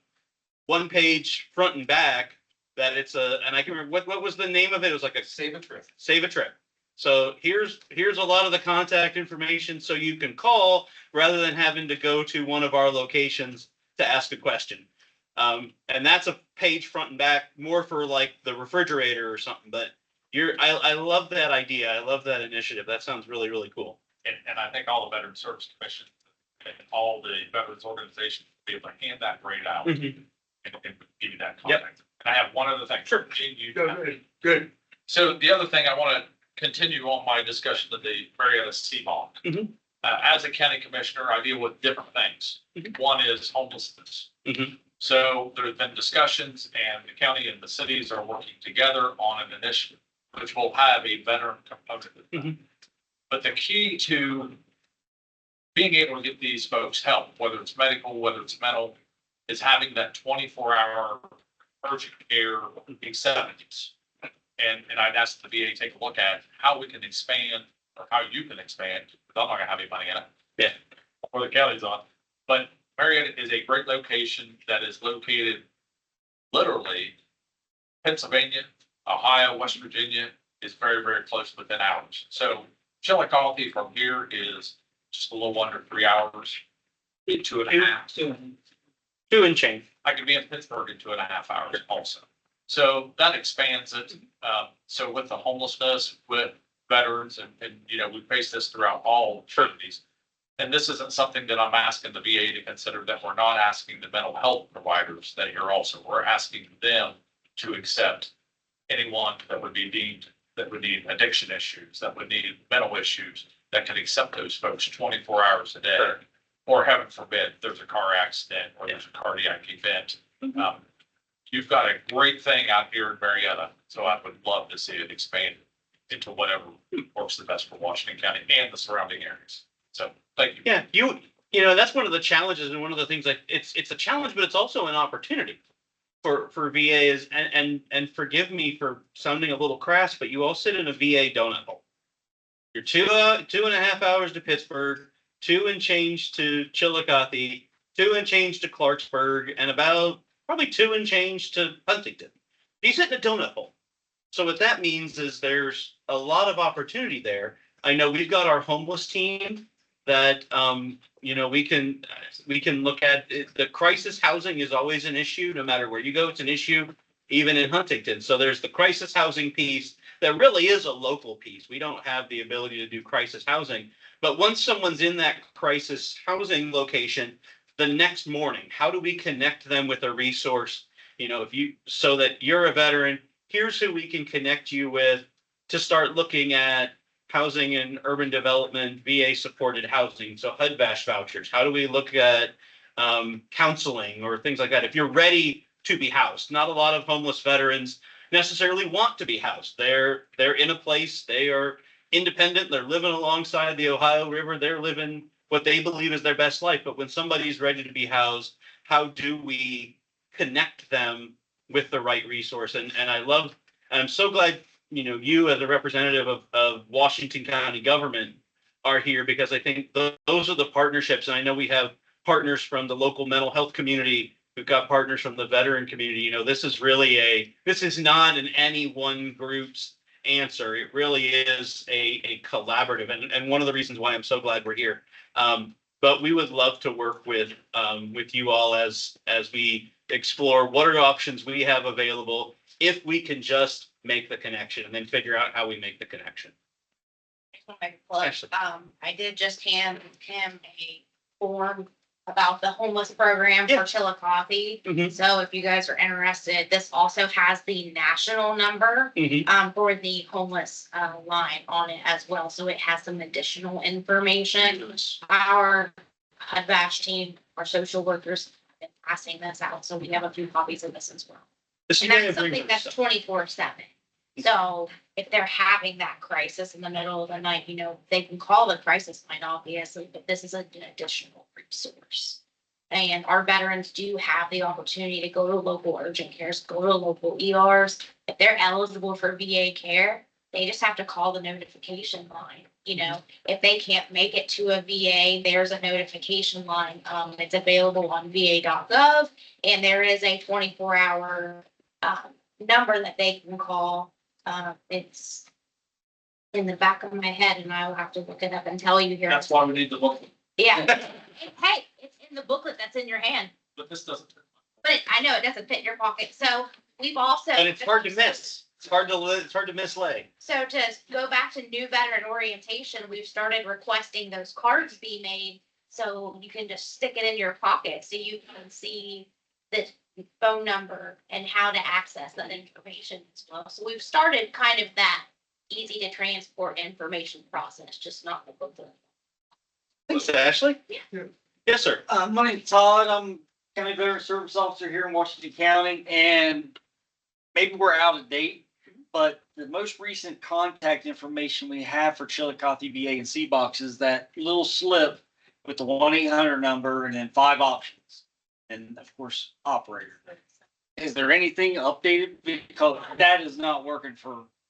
one-page front and back that it's and I can remember what was the name of it? It was like a Save a trip. Save a trip. So here's a lot of the contact information so you can call rather than having to go to one of our locations to ask a question. And that's a page front and back, more for like the refrigerator or something. But I love that idea. I love that initiative. That sounds really, really cool. And I think all the Veteran Service Commission and all the veterans organizations will be able to hand that grade out Mhm. and give you that contact. And I have one other thing. Sure. Gene, you. Good. So the other thing I want to continue on my discussion of the Marietta Seaball. Mhm. As a county commissioner, I deal with different things. Mhm. One is homelessness. Mhm. So there have been discussions, and the county and the cities are working together on an initiative, which will have a veteran component. Mhm. But the key to being able to get these folks help, whether it's medical, whether it's mental, is having that 24-hour urgent care acceptance. And I'd ask the VA to take a look at how we can expand, or how you can expand, because I'm not gonna have any money in it. Yeah. Or the county's on. But Marietta is a great location that is located literally Pennsylvania, Ohio, West Virginia is very, very close within hours. So Chillicothe from here is just a little under 3 hours, 2.5. Two and change. I could be in Pittsburgh in 2.5 hours also. So that expands it. So with the homelessness, with veterans, and you know, we face this throughout all communities. And this isn't something that I'm asking the VA to consider, that we're not asking the mental health providers that here also. We're asking them to accept anyone that would be deemed, that would need addiction issues, that would need mental issues, that can accept those folks 24 hours a day. Sure. Or heaven forbid, there's a car accident or there's a cardiac event. You've got a great thing out here in Marietta, so I would love to see it expanded into whatever works the best for Washington County and the surrounding areas. So, thank you. Yeah, you know, that's one of the challenges, and one of the things that it's a challenge, but it's also an opportunity for VAs. And forgive me for sounding a little crass, but you all sit in a VA donut hole. You're 2.5 hours to Pittsburgh, 2 and change to Chillicothe, 2 and change to Clarksburg, and about probably 2 and change to Huntington. You sit in a donut hole. So what that means is there's a lot of opportunity there. I know we've got our homeless team that, you know, we can look at it. The crisis housing is always an issue, no matter where you go. It's an issue, even in Huntington. So there's the crisis housing piece that really is a local piece. We don't have the ability to do crisis housing. But once someone's in that crisis housing location, the next morning, how do we connect them with a resource? You know, so that you're a veteran, here's who we can connect you with to start looking at housing and urban development, VA supported housing. So HUD-VASH vouchers. How do we look at counseling or things like that? If you're ready to be housed, not a lot of homeless veterans necessarily want to be housed. They're in a place, they are independent. They're living alongside the Ohio River. They're living what they believe is their best life. But when somebody's ready to be housed, how do we connect them with the right resource? And I'm so glad, you as a representative of Washington County government are here, because I think those are the partnerships. And I know we have partners from the local mental health community. We've got partners from the veteran community. This is not an any one group's answer. It really is a collaborative. And one of the reasons why I'm so glad we're here. But we would love to work with you all as we explore what are options we have available, if we can just make the connection and then figure out how we make the connection. Ashley. I did just hand him a form about the homeless program for Chillicothe. Mhm. So if you guys are interested, this also has the national number for the homeless line on it as well. So it has some additional information. Our HUD-VASH team, our social workers have been passing this out. So we have a few copies of this as well. This is And why I that's bring something this that's up. 24/7. So if they're having that crisis in the middle of the night, they can call the crisis line, obviously, but this is an additional resource. And our veterans do have the opportunity to go to local urgent cares, go to local ERs. If they're eligible for VA care, they just have to call the notification line. If they can't make it to a VA, there's a notification line. It's available on va.gov, and there is a 24-hour number that they can call. It's in the back of my head, and I will have to look it up and tell you here. That's why we need the book, Yeah. Hey, it's in the booklet that's in your hand. but this doesn't. But I know it doesn't fit in your pocket. So we've also. And it's hard to miss. It's hard to mislay. So to go back to new veteran orientation, we've started requesting those cards be made so you can just stick it in your pocket so you can see the phone number and how to access that information as well. So we've started kind of that easy to transport information process, just not the booklet. Thanks, Ashley. Yeah. Yes, sir. My name's Todd. I'm County Veteran Service Officer here in Washington County, and maybe we're out of date, but the most recent contact information we have for Chillicothe VA and C-Box is that little slip with the 1-800 number and then 5 options. And of course, operator. Is there anything updated? Because that is not working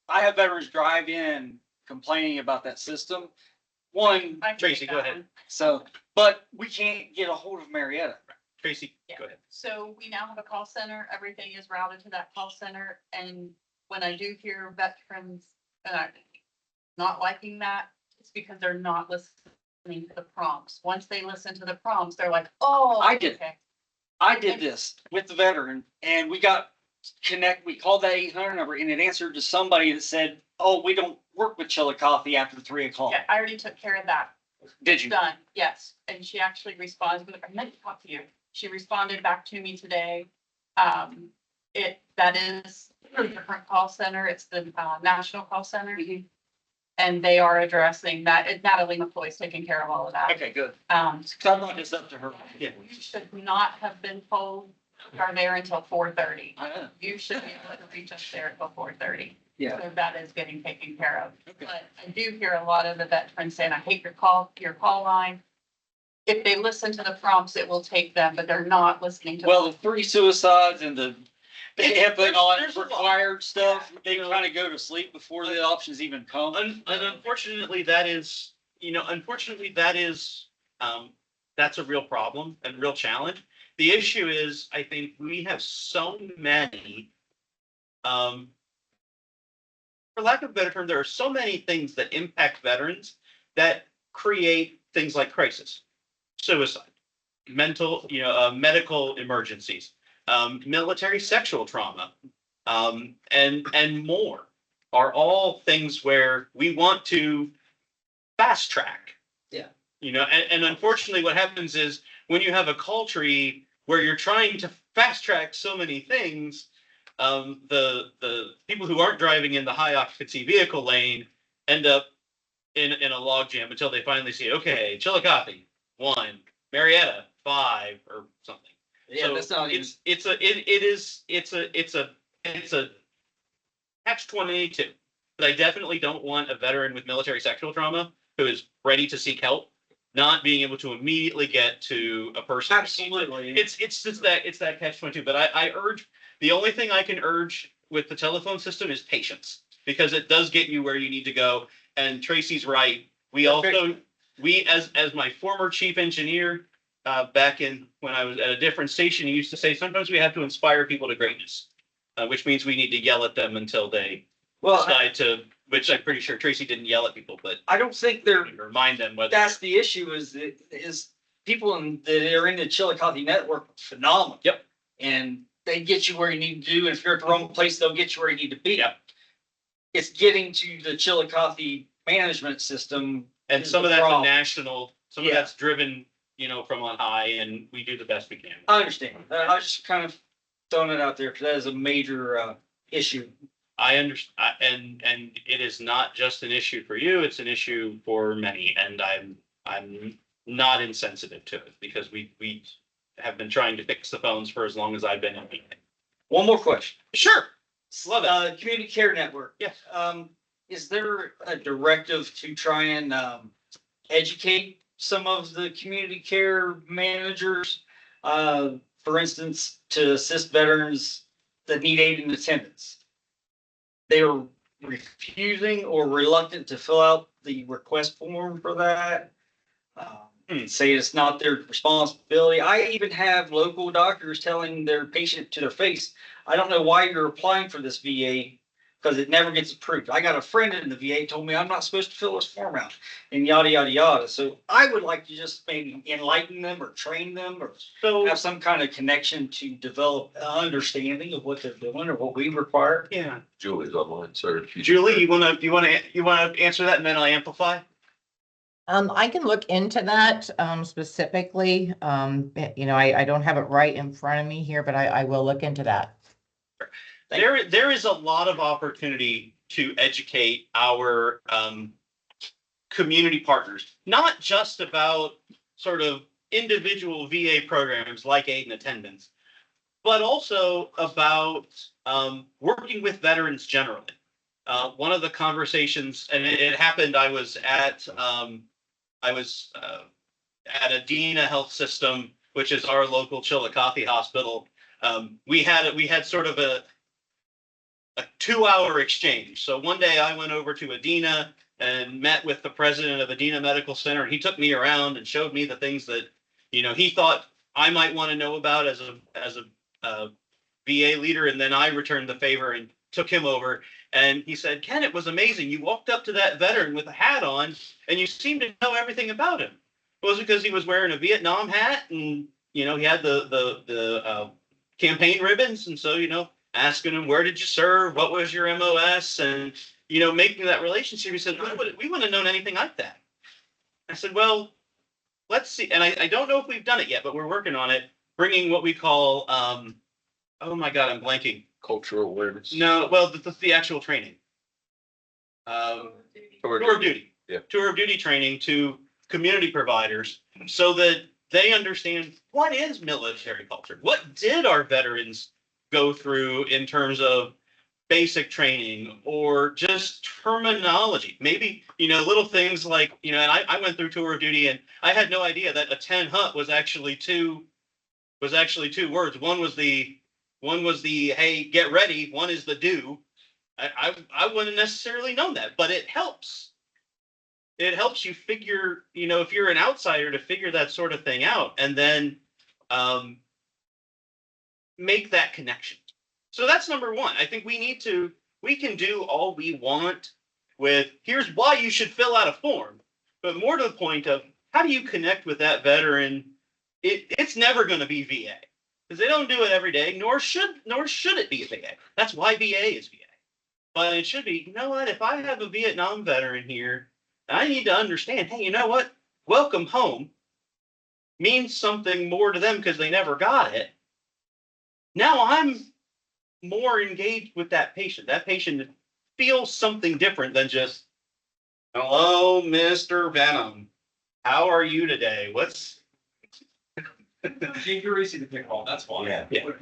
I have veterans drive in complaining about that system. One, Tracy, go ahead. so, but we can't get a hold of Marietta. Tracy, go ahead. So we now have a call center. Everything is routed to that call center. And when I do hear veterans not liking that, it's because they're not listening to the prompts. Once they listen to the prompts, they're like, oh, I did. okay. I did this with the veteran and we called that 800 number and it answered to somebody that said, oh, we don't work with Chillicothe after 3 o'clock. Yeah, I already took care of that. Did you? Done, yes. And she actually responded, I meant to talk to you. She responded back to me today. That is a different call center. It's the national call center. And they are addressing that. Natalie McCoy's taking care of all of that. Okay, good. So I brought this up to her. Yeah. you should not have been told you are there until 4:30. I know. You should be able to reach us there until 4:30. Yeah. So that is getting taken care of. Okay. But I do hear a lot of the veterans saying, I hate your call line. If they listen to the prompts, it will take them, but they're not listening to. Well, the 3 suicides and the HIPAA and all that There's a lot. required stuff, they kind of go to sleep before the options even come. And unfortunately, that is, that's a real problem and real challenge. The issue is, I think we have so many, for lack of a better term, there are so many things that impact veterans that create things like crisis, suicide, medical emergencies, military sexual trauma, and more are all things where we want to fast track. Yeah. And unfortunately what happens is when you have a call tree where you're trying to fast track so many things, the people who aren't driving in the high occupancy vehicle lane end up in a log jam until they finally see, okay, Chillicothe 1, Marietta 5 or something. Yeah, So that's not even. it's a catch-22. but I definitely don't want a veteran with military sexual trauma who is ready to seek help not being able to immediately get to a person. Absolutely. It's just that it's that catch-22. But I urge, the only thing I can urge with the telephone system is patience, because it does get you where you need to go. And Tracy's right. We also, as my former chief engineer, back in when I was at a different station, he used to say sometimes we have to inspire people to greatness, which means we need to yell at them until they decide to. Which I'm pretty sure Tracy didn't yell at people, but I don't think they're, remind them whether that's the issue is people that are in the Chillicothe network are phenomenal. Yep. And they get you where you need to do. And if you're at the wrong place, they'll get you where you need to be. Yep. It's getting to the Chillicothe management system. And some of that's a national, some of Yeah. that's driven, from on high, and we do the best we can. I understand. I was just kind of throwing it out there because that is a major issue. I understand, and it is not just an issue for you, it's an issue for many, and I'm not insensitive to it, because we have been trying to fix the phones for as long as I've been in meeting. One more question. Sure. Love it. Community Care Network. Yes. Is there a directive to try and educate some of the community care managers, for instance, to assist veterans that need aid in attendance? They are refusing or reluctant to fill out the request form for that. Say it's not their responsibility. I even have local doctors telling their patient to their face, I don't know why you're applying for this VA, because it never gets approved. I got a friend in the VA told me I'm not supposed to fill this form out, and yada, yada, yada. So I would like to just maybe enlighten them or train them, or have some kind of connection to develop an understanding of what they're doing or what we require. Yeah. Julie's online, sir. Julie, you wanna answer that, and then I'll amplify? I can look into that, specifically. I don't have it right in front of me here, but I will look into that. There is a lot of opportunity to educate our community partners, not just about sort of individual VA programs like aid and attendance, but also about working with veterans generally. One of the conversations, and it happened, I was at Adena Health System, which is our local Chillicothe hospital. We had sort of a 2-hour exchange. So one day I went over to Adena and met with the president of Adena Medical Center, and he took me around and showed me the things that, he thought I might want to know about as a VA leader. And then I returned the favor and took him over. And he said, Ken, it was amazing. You walked up to that veteran with a hat on and you seemed to know everything about him. It was because he was wearing a Vietnam hat, and, he had the campaign ribbons. And so, asking him, where did you serve? What was your MOS? And, making that relationship. He said, we wouldn't have known anything like that. I said, well, let's see. And I don't know if we've done it yet, but we're working on it, bringing what we call, oh my God, I'm blanking. Cultural awareness. No, well, the actual training. Tour of duty. Yeah. Tour of duty training to community providers so that they understand what is military culture. What did our veterans go through in terms of basic training or just terminology? Maybe, little things like, and I went through tour of duty and I had no idea that a 10 hut was actually two words. One was the, hey, get ready. One is the do. I wouldn't necessarily know that, but it helps. It helps you figure, if you're an outsider, to figure that sort of thing out, and then make that connection. So that's number one. I think we can do all we want with, here's why you should fill out a form, but more to the point of, how do you connect with that veteran? It's never going to be VA, because they don't do it every day, nor should it be a VA. That's why VA is VA. But it should be, what, if I have a Vietnam veteran here, I need to understand, hey, you know what? Welcome home means something more to them because they never got it. Now I'm more engaged with that patient. That patient feels something different than just, hello, Mr. Venom. How are you today? What's You're easy to pick on, that's fine. Yeah. Well,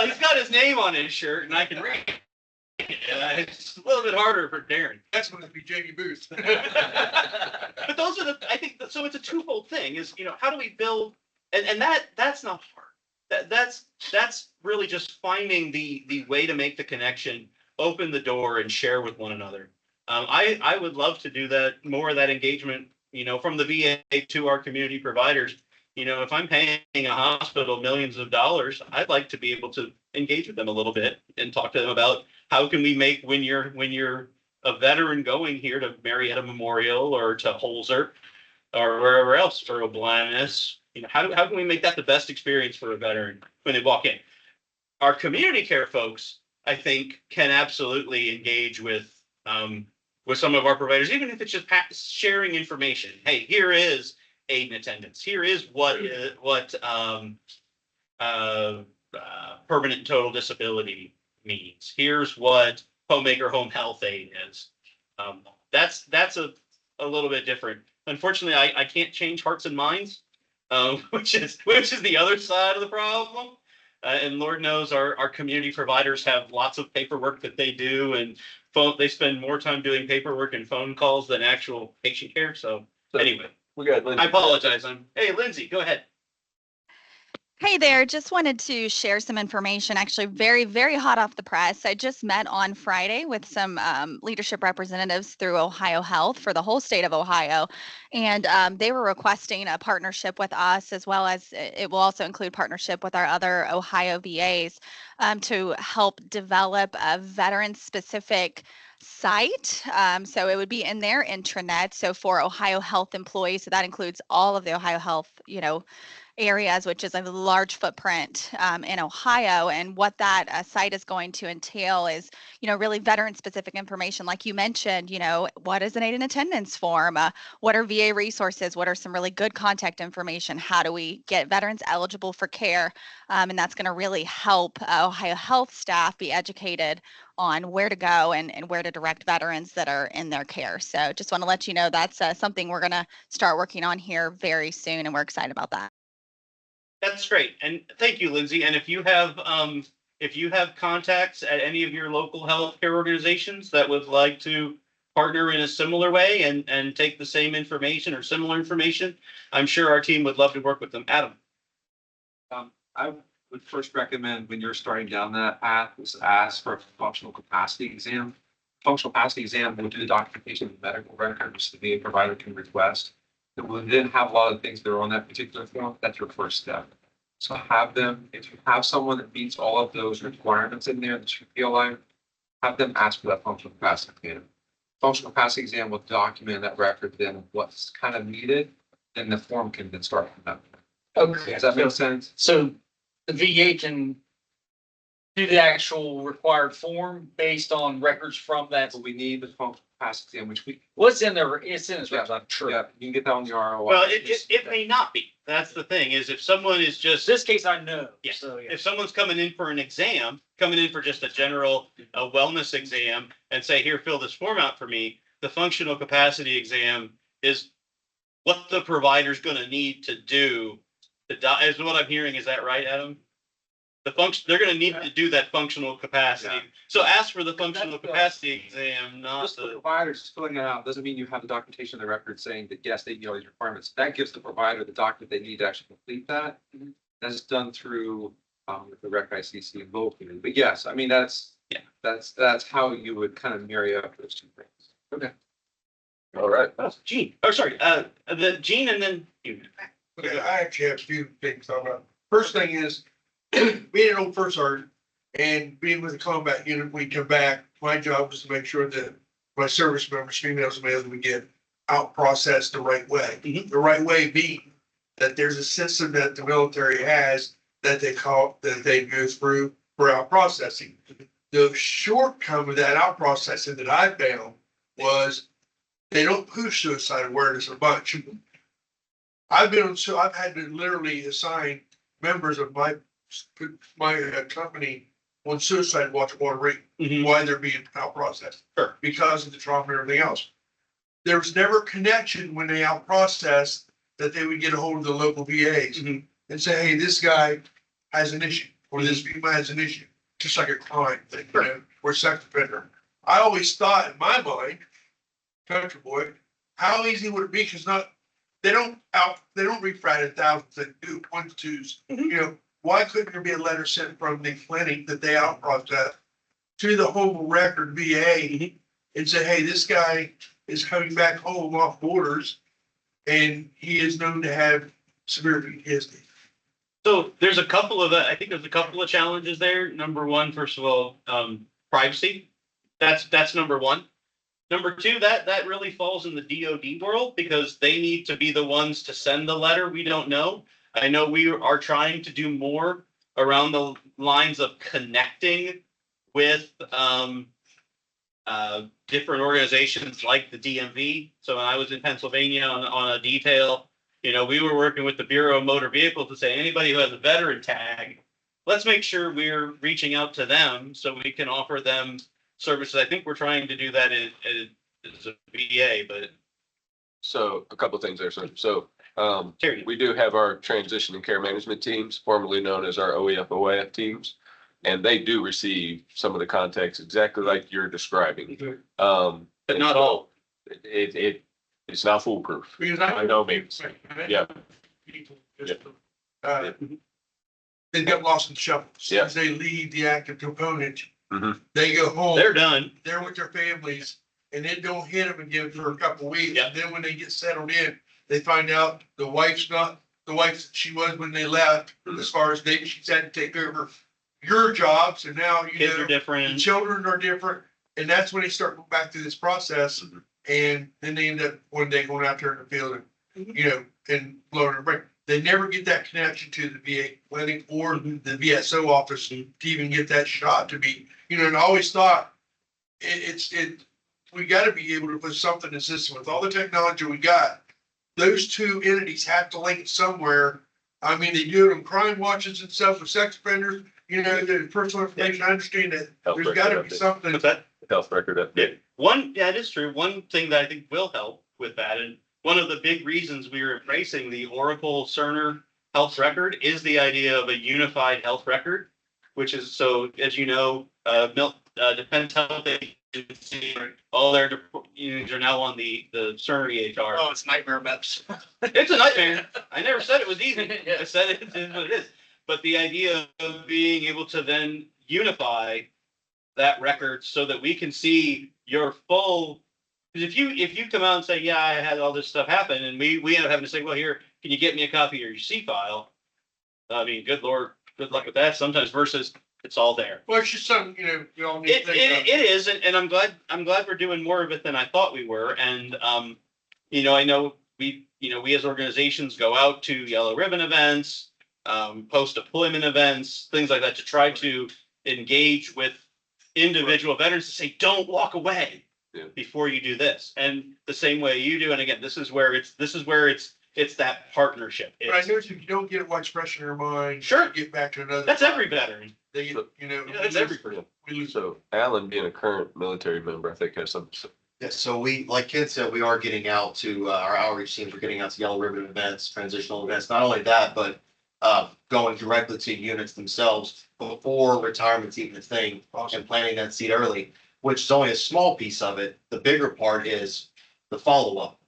he's got his name on his shirt and I can read. It's a little bit harder for Darren. That's going to be Jamie Booth. But those are I think, so it's a twofold thing is, how do we build, and that's not hard. That's really just finding the way to make the connection, open the door and share with one another. I would love to do that, more of that engagement, from the VA to our community providers. If I'm paying a hospital millions of dollars, I'd like to be able to engage with them a little bit and talk to them about how can we make, when you're a veteran going here to Marietta Memorial or to Holzer or wherever else for Oblanus, how can we make that the best experience for a veteran when they walk in? Our community care folks, I think, can absolutely engage with some of our providers, even if it's just sharing information. Hey, here is aid and attendance. Here is what permanent total disability means. Here's what homemaker home health aid is. That's a little bit different. Unfortunately, I can't change hearts and minds, which is the other side of the problem. And Lord knows our community providers have lots of paperwork that they do, and they spend more time doing paperwork and phone calls than actual patient care. So anyway, We got Lindsay. I apologize. Hey, Lindsay, go ahead. Hey there, just wanted to share some information, actually very, very hot off the press. I just met on Friday with some leadership representatives through Ohio Health for the whole state of Ohio. And they were requesting a partnership with us, as well as it will also include partnership with our other Ohio VAs to help develop a veteran-specific site. So it would be in their intranet. So for Ohio Health employees, so that includes all of the Ohio Health, areas, which is a large footprint in Ohio. And what that site is going to entail is, really veteran specific information. Like you mentioned, what is an aid and attendance form? What are VA resources? What are some really good contact information? How do we get veterans eligible for care? And that's going to really help Ohio Health staff be educated on where to go and where to direct veterans that are in their care. So just want to let you know that's something we're going to start working on here very soon, and we're excited about that. That's great, and thank you, Lindsay. And if you have contacts at any of your local healthcare organizations that would like to partner in a similar way and take the same information or similar information, I'm sure our team would love to work with them. Adam. I would first recommend, when you're starting down that path, is ask for a functional capacity exam. Functional capacity exam will do the documentation of the medical record, which the VA provider can request. It will then have a lot of things that are on that particular form. That's your first step. So have them, if you have someone that meets all of those requirements in there that you feel like, have them ask for that functional capacity exam. Functional capacity exam will document that record, then what's kind of needed, then the form can then start from that. Okay. Does that make sense? So the VA can do the actual required form based on records from that. But we need the functional capacity exam, which What's in there? It's in his records, I'm sure. yeah, you can get that on the ROI. Well, it may not be. That's the thing, is if someone is just, This case I know. yeah, So, yeah. if someone's coming in for an exam, coming in for just a general wellness exam and say, here, fill this form out for me, the functional capacity exam is what the provider's going to need to do. Is what I'm hearing. Is that right, Adam? They're going to need to do that functional capacity. Yeah. So ask for the functional capacity exam, not Just the the. providers filling it out doesn't mean you have the documentation of the record saying that, yes, they meet all these requirements. That gives the provider the document they need to actually complete that. That's done through the Rec ICC locally. But yes, I mean, that's how you would kind of marry up those two things. Okay. All right. Gene. Oh, sorry. The Gene and then you. Okay, I actually have a few things to talk about. First thing is, being an old first sergeant and being with the combat unit, when we come back, my job is to make sure that my service members, females and males, we get out processed the right way. Mhm. The right way being that there's a system that the military has that they go through for out processing. The shortcoming of that out processing that I found was they don't push suicide awareness a bunch. I've had to literally assign members of my company on suicide watch one rate while they're being out processed. Sure. Because of the trauma and everything else. There was never a connection when they out processed that they would get a hold of the local VAs and say, hey, this guy has an issue or this female has an issue. just like a crime thing, you know, or sex offender. I always thought in my mind, country boy, how easy would it be? Cause they don't refrat in thousands, they do ones, twos. You know, why couldn't there be a letter sent from the clinic that they out process to the home record VA and say, hey, this guy is coming back home off borders and he is known to have severe PTSD. So there's a couple of, I think there's a couple of challenges there. Number one, first of all, privacy. That's number one. Number two, that really falls in the DoD world because they need to be the ones to send the letter. We don't know. I know we are trying to do more around the lines of connecting with different organizations like the DMV. So when I was in Pennsylvania on a detail, you know, we were working with the Bureau of Motor Vehicles to say anybody who has a veteran tag, let's make sure we're reaching out to them so we can offer them services. I think we're trying to do that as a VA, but. So a couple of things there, sir. So we do have our transition and care management teams, formerly known as our OEF OAF teams. And they do receive some of the contacts exactly like you're describing. But not all. It's not foolproof. Because I know means. Yeah. People just, they get lost in the shuffle. As soon Yeah. as they leave the active component, Mhm. they go home. They're done. They're with their families and it don't hit them again for a couple of weeks. And then when they get settled in, they find out the wife's not the wife that she was when they left. As far as maybe she's had to take over your jobs and now, you Kids know, are different. the children are different. And that's when they start going back through this process. And then they end up one day going out there in the field and, you know, and blowing their brain. They never get that connection to the VA clinic or the VSO office to even get that shot to be, you know, and I always thought we gotta be able to put something in the system with all the technology we got. Those two entities have to link somewhere. I mean, they do it on crime watches and stuff with sex offenders, you know, the personal information. I understand that there's gotta be something. What's that? Health record update. Yeah, it is true. One thing that I think will help with that, and one of the big reasons we are embracing the Oracle Cerner health record is the idea of a unified health record, which is, so as you know, Defense Health Agency, all their units are now on the Cerner EHR. Oh, it's nightmare maps. It's a nightmare. I never said it was easy. I said it is what it is. But the idea of being able to then unify that record so that we can see your full, because if you come out and say, yeah, I had all this stuff happen, and we end up having to say, well, here, can you get me a copy of your C file? I mean, good Lord, good luck with that sometimes versus it's all there. Well, it's just something, you know, we all need to think of. It is, and I'm glad we're doing more of it than I thought we were. And you know, I know we as organizations go out to yellow ribbon events, post deployment events, things like that to try to engage with individual veterans to say, don't walk away before you do this. And the same way you do. And again, this is where it's that partnership. But I noticed if you don't get what's fresh in your mind, sure, get back to another. That's every veteran. They, you know, that's every person. So Alan, being a current military member, I think has some. Yeah, so we, like Ken said, we are getting out to our outreach teams. We're getting out to yellow ribbon events, transitional events. Not only that, but going directly to units themselves before retirement's even a thing, and planting that seed early, which is only a small piece of it. The bigger part is the follow-up.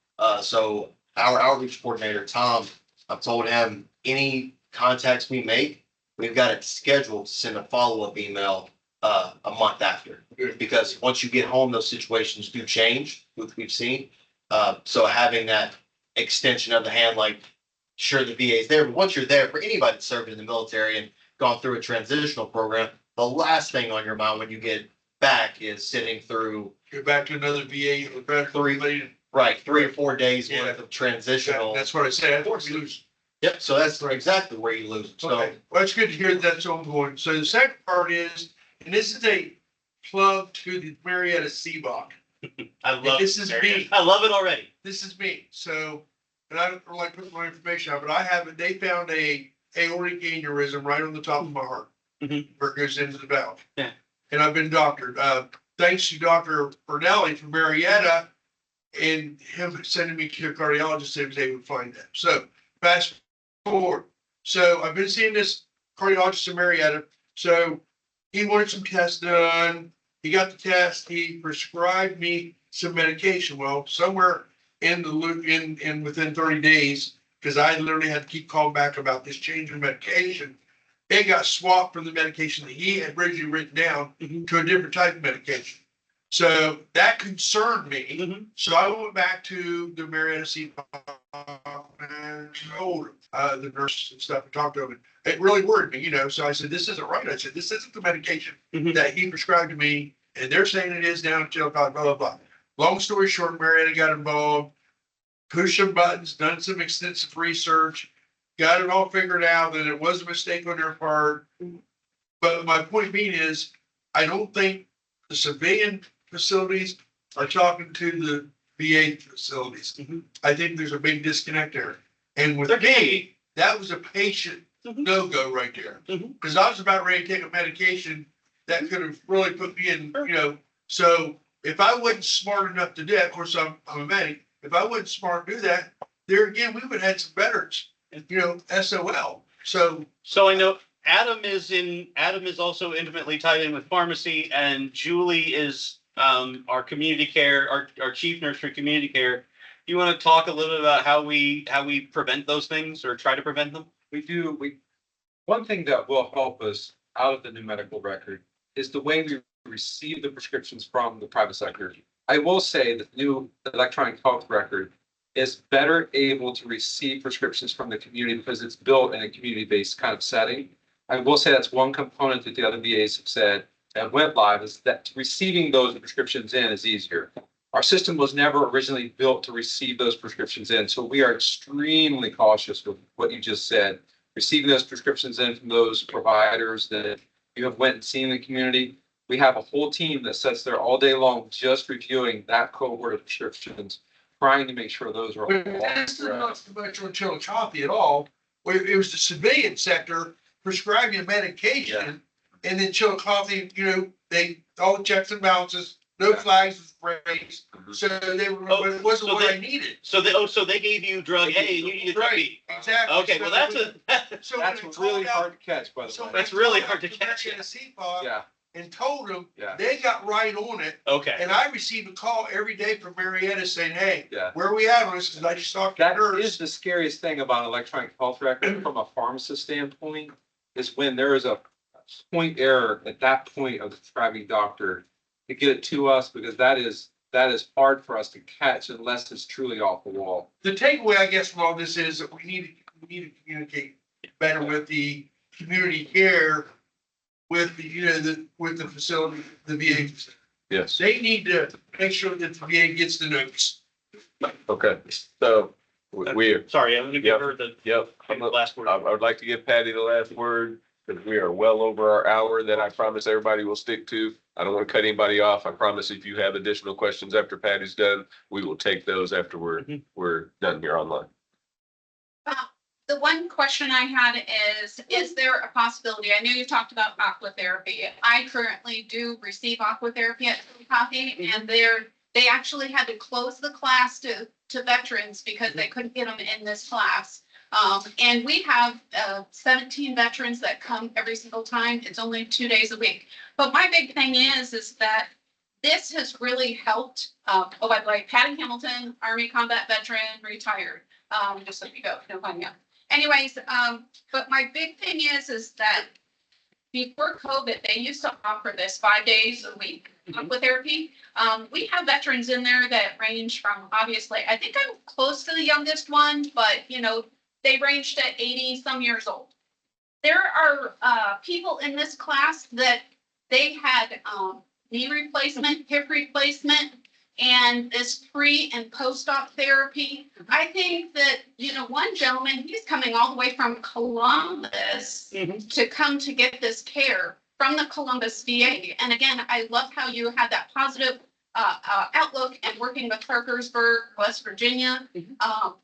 So our outreach coordinator, Tom, I've told him any contacts we make, we've got it scheduled to send a follow-up email a month after. Because once you get home, those situations do change, which we've seen. So having that extension of the hand, like, sure, the VA is there, but once you're there, for anybody that served in the military and gone through a transitional program, the last thing on your mind when you get back is sitting through. You're back to another VA. 3 or 4 days worth of transitional. That's what I said. I we lose. Yep, so that's exactly where you lose. So Okay, well, it's good to hear that's ongoing. So the second part is, and this is a plug to the Marietta CBOC. I love this is me. I love it already. This is me. So, and I don't like putting my information out, but I have it. They found a aortic aneurysm right on the top of my heart, where it goes into the valve. Yeah. And I've been doctored. Thanks to Dr. Bernelli from Marietta and him sending me to a cardiologist, they was able to find that. So fast forward. So I've been seeing this cardiologist in Marietta. So he wanted some tests done. He got the test. He prescribed me some medication. Well, somewhere in the loop, in within 30 days, because I literally had to keep calling back about this change in medication. It got swapped from the medication that he had originally written down to a different type of medication. So that concerned me. So I went back to the Marietta CPOC and told the nurse and stuff and talked to him. It really worried me, So I said, this isn't right. I said, this isn't the medication that he prescribed to me. And they're saying it is down in Chillicothe, blah, blah, blah. Long story short, Marietta got involved, pushed some buttons, done some extensive research, got it all figured out that it was a mistake on their part. But my point being is, I don't think the civilian facilities are talking to the VA facilities. I think there's a big disconnect there. And with me, that was a patient no-go right there. Because I was about ready to take a medication that could have really put me in, So if I wasn't smart enough to do that, of course, I'm a medic. If I wasn't smart to do that, there again, we would have had some veterans, SOL. So I know Adam is also intimately tied in with pharmacy, and Julie is our community care, our chief nurse for community care. You want to talk a little bit about how we prevent those things or try to prevent them? We do. One thing that will help us out of the new medical record is the way we receive the prescriptions from the private sector. I will say that the new electronic health record is better able to receive prescriptions from the community because it's built in a community-based kind of setting. I will say that's one component that the other VAs have said and went live, is that receiving those prescriptions in is easier. Our system was never originally built to receive those prescriptions in, so we are extremely cautious with what you just said. Receiving those prescriptions in from those providers that you have went and seen in the community. We have a whole team that sits there all day long just reviewing that cohort of prescriptions, trying to make sure those are all This is not so much on Chillicothe at all. It was the civilian sector prescribing medication, and then Chillicothe, they all the checks and balances, no flags was raised, so they were, but it wasn't what I needed. So they gave you drug A and you needed drug B. Exactly. Okay, well that's really hard to catch, by the way. That's really hard to catch. Yeah. And told them they got right on it. Okay. And I received a call every day from Marietta saying, "Hey, where are we at on this?" Because I just talked to the nurse. That is the scariest thing about electronic health record from a pharmacist standpoint, is when there is a point error at that point of the prescribing doctor to get it to us, because that is hard for us to catch unless it's truly off the wall. The takeaway, I guess, from all this is that we need to communicate better with the community care, with the with the facility, the VA. Yes. They need to make sure that the VA gets the notes. Okay, so we're. Sorry, I'm gonna give her the last word. I would like to give Patty the last word, because we are well over our hour that I promise everybody will stick to. I don't want to cut anybody off. I promise if you have additional questions after Patty's done, we will take those after we're done here online. The one question I had is there a possibility? I know you talked about aqua therapy. I currently do receive aqua therapy at Chillicothe, and they actually had to close the class to veterans because they couldn't get them in this class. And we have 17 veterans that come every single time. It's only 2 days a week. But my big thing is that this has really helped. Oh, by the way, Patty Hamilton, Army combat veteran, retired. Just so you go, no fun yet. Anyways, but my big thing is that before COVID, they used to offer this 5 days a week aqua therapy. We have veterans in there that range from, obviously, I think I'm close to the youngest one, but they ranged at 80 some years old. There are people in this class that they had knee replacement, hip replacement, and this pre and post-op therapy. I think that, one gentleman, he's coming all the way from Columbus to come to get this care from the Columbus VA. And again, I love how you had that positive outlook and working with Parkersburg, West Virginia,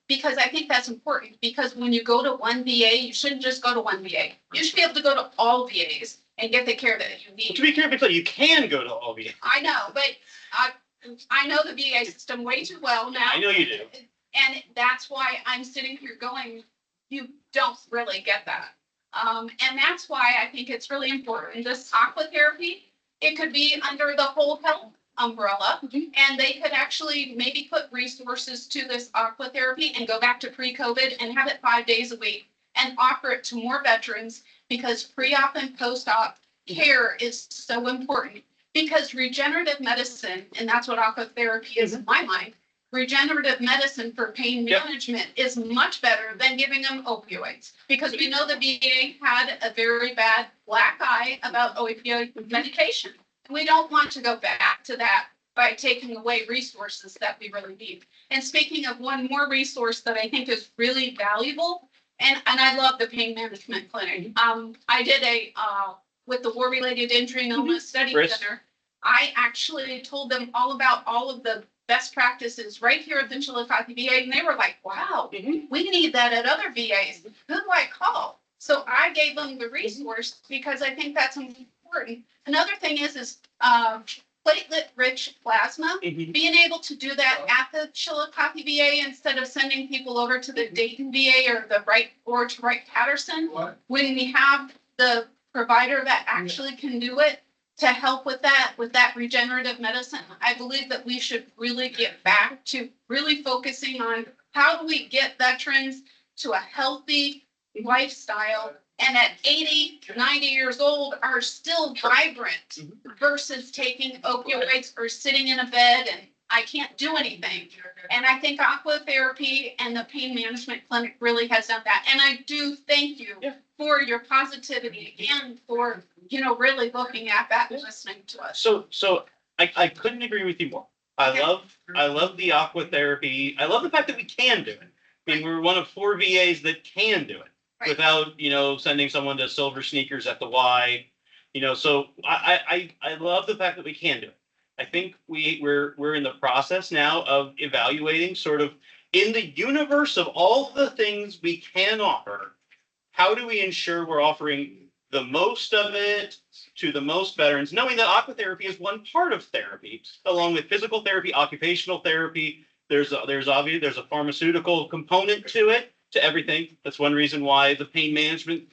because I think that's important, because when you go to one VA, you shouldn't just go to one VA. You should be able to go to all VAs and get the care that you need. To be careful, you can go to all VAs. I know, but I know the VA system way too well now. I know you do. And that's why I'm sitting here going, you don't really get that. And that's why I think it's really important. This aqua therapy, it could be under the whole health umbrella. And they could actually maybe put resources to this aqua therapy and go back to pre-COVID and have it 5 days a week and offer it to more veterans, because pre-op and post-op care is so important. Because regenerative medicine, and that's what aqua therapy is in my mind, regenerative medicine for pain management is much better than giving them opioids. Because we know the VA had a very bad black eye about opioid medication. And we don't want to go back to that by taking away resources that we really need. And speaking of one more resource that I think is really valuable, and I love the pain management clinic. I did with the War Related Injury and Illness Study Center, I actually told them all about all of the best practices right here at the Chillicothe VA, and they were like, wow, we need that at other VAs. Who do I call? So I gave them the resource because I think that's important. Another thing is platelet-rich plasma. Being able to do that at the Chillicothe VA instead of sending people over to the Dayton VA or to Wright-Patterson. When we have the provider that actually can do it to help with that regenerative medicine, I believe that we should really get back to really focusing on how do we get veterans to a healthy lifestyle, and at 80, 90 years old are still vibrant versus taking opioids or sitting in a bed and I can't do anything. And I think aqua therapy and the pain management clinic really has done that. And I do thank you for your positivity and for, really looking at that and listening to us. So I couldn't agree with you more. I love the aqua therapy. I love the fact that we can do it. I mean, we're one of 4 VAs that can do it without, sending someone to Silver Sneakers at the Y. So I love the fact that we can do it. I think we're in the process now of evaluating sort of in the universe of all the things we can offer, how do we ensure we're offering the most of it to the most veterans, knowing that aqua therapy is one part of therapy, along with physical therapy, occupational therapy. There's a pharmaceutical component to it, to everything. That's one reason why the pain management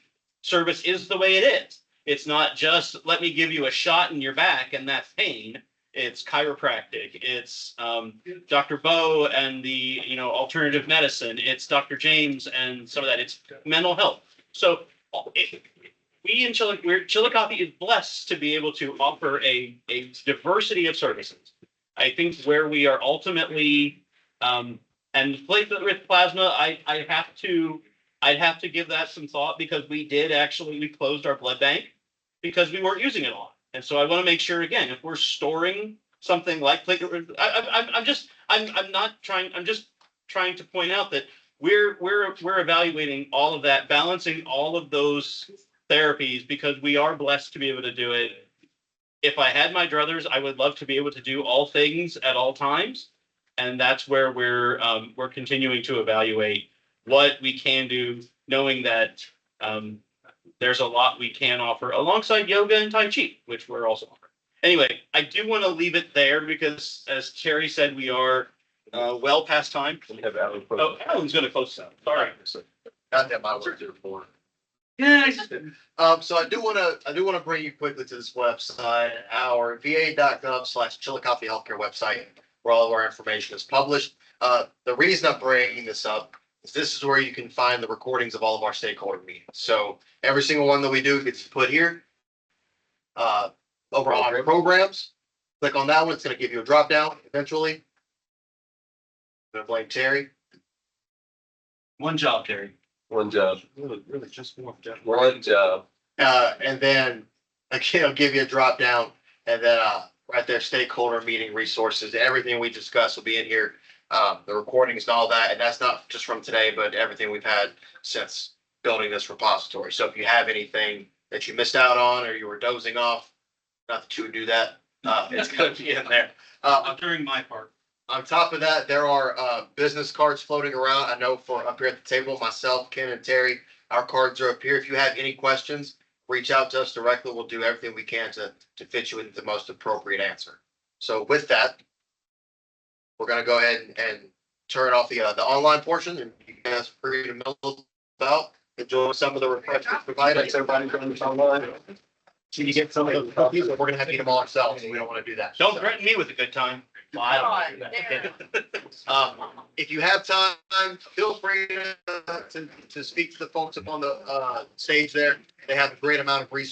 service is the way it is. It's not just let me give you a shot in your back and that's pain. It's chiropractic. It's Dr. Bo and the alternative medicine. It's Dr. James and some of that. It's mental health. So Chillicothe is blessed to be able to offer a diversity of services. I think where we are ultimately, and platelet-rich plasma, I'd have to give that some thought, because we closed our blood bank because we weren't using it a lot. And so I want to make sure, again, if we're storing something like platelet, I'm just trying to point out that we're evaluating all of that, balancing all of those therapies, because we are blessed to be able to do it. If I had my druthers, I would love to be able to do all things at all times. And that's where we're continuing to evaluate what we can do, knowing that there's a lot we can offer alongside yoga and Tai Chi, which we're also offering. Anyway, I do want to leave it there because, as Terry said, we are well past time. We have Alan. Oh, Alan's going to close out. Sorry. Got that my word there for. So I do want to bring you quickly to this website, our va.gov/Chillicothe Healthcare website, where all of our information is published. The reason I'm bringing this up is this is where you can find the recordings of all of our stakeholder meetings. So every single one that we do gets put here. Over on programs, click on that one. It's going to give you a drop down eventually. I'm going to blame Terry. One job, Terry. One job. Really just one job. One job. And then again, I'll give you a drop down, and then right there, stakeholder meeting resources. Everything we discussed will be in here. The recordings and all that, and that's not just from today, but everything we've had since building this repository. So if you have anything that you missed out on or you were dozing off, not that you would do that, it's going to be in there. During my part. On top of that, there are business cards floating around. I know for up here at the table, myself, Ken, and Terry, our cards are up here. If you have any questions, reach out to us directly. We'll do everything we can to fit you with the most appropriate answer. So with that, we're going to go ahead and turn off the online portion, and you guys are free to mill about. enjoy some of the refreshments provided. Thanks, everybody, for joining us online. So you get some of the cookies, but we're gonna have to eat them all ourselves, and we don't wanna do that. Don't threaten me with a good time. Well, I don't wanna do that. If you have time, feel free to speak to the folks up on the, stage there. They have a great amount of resources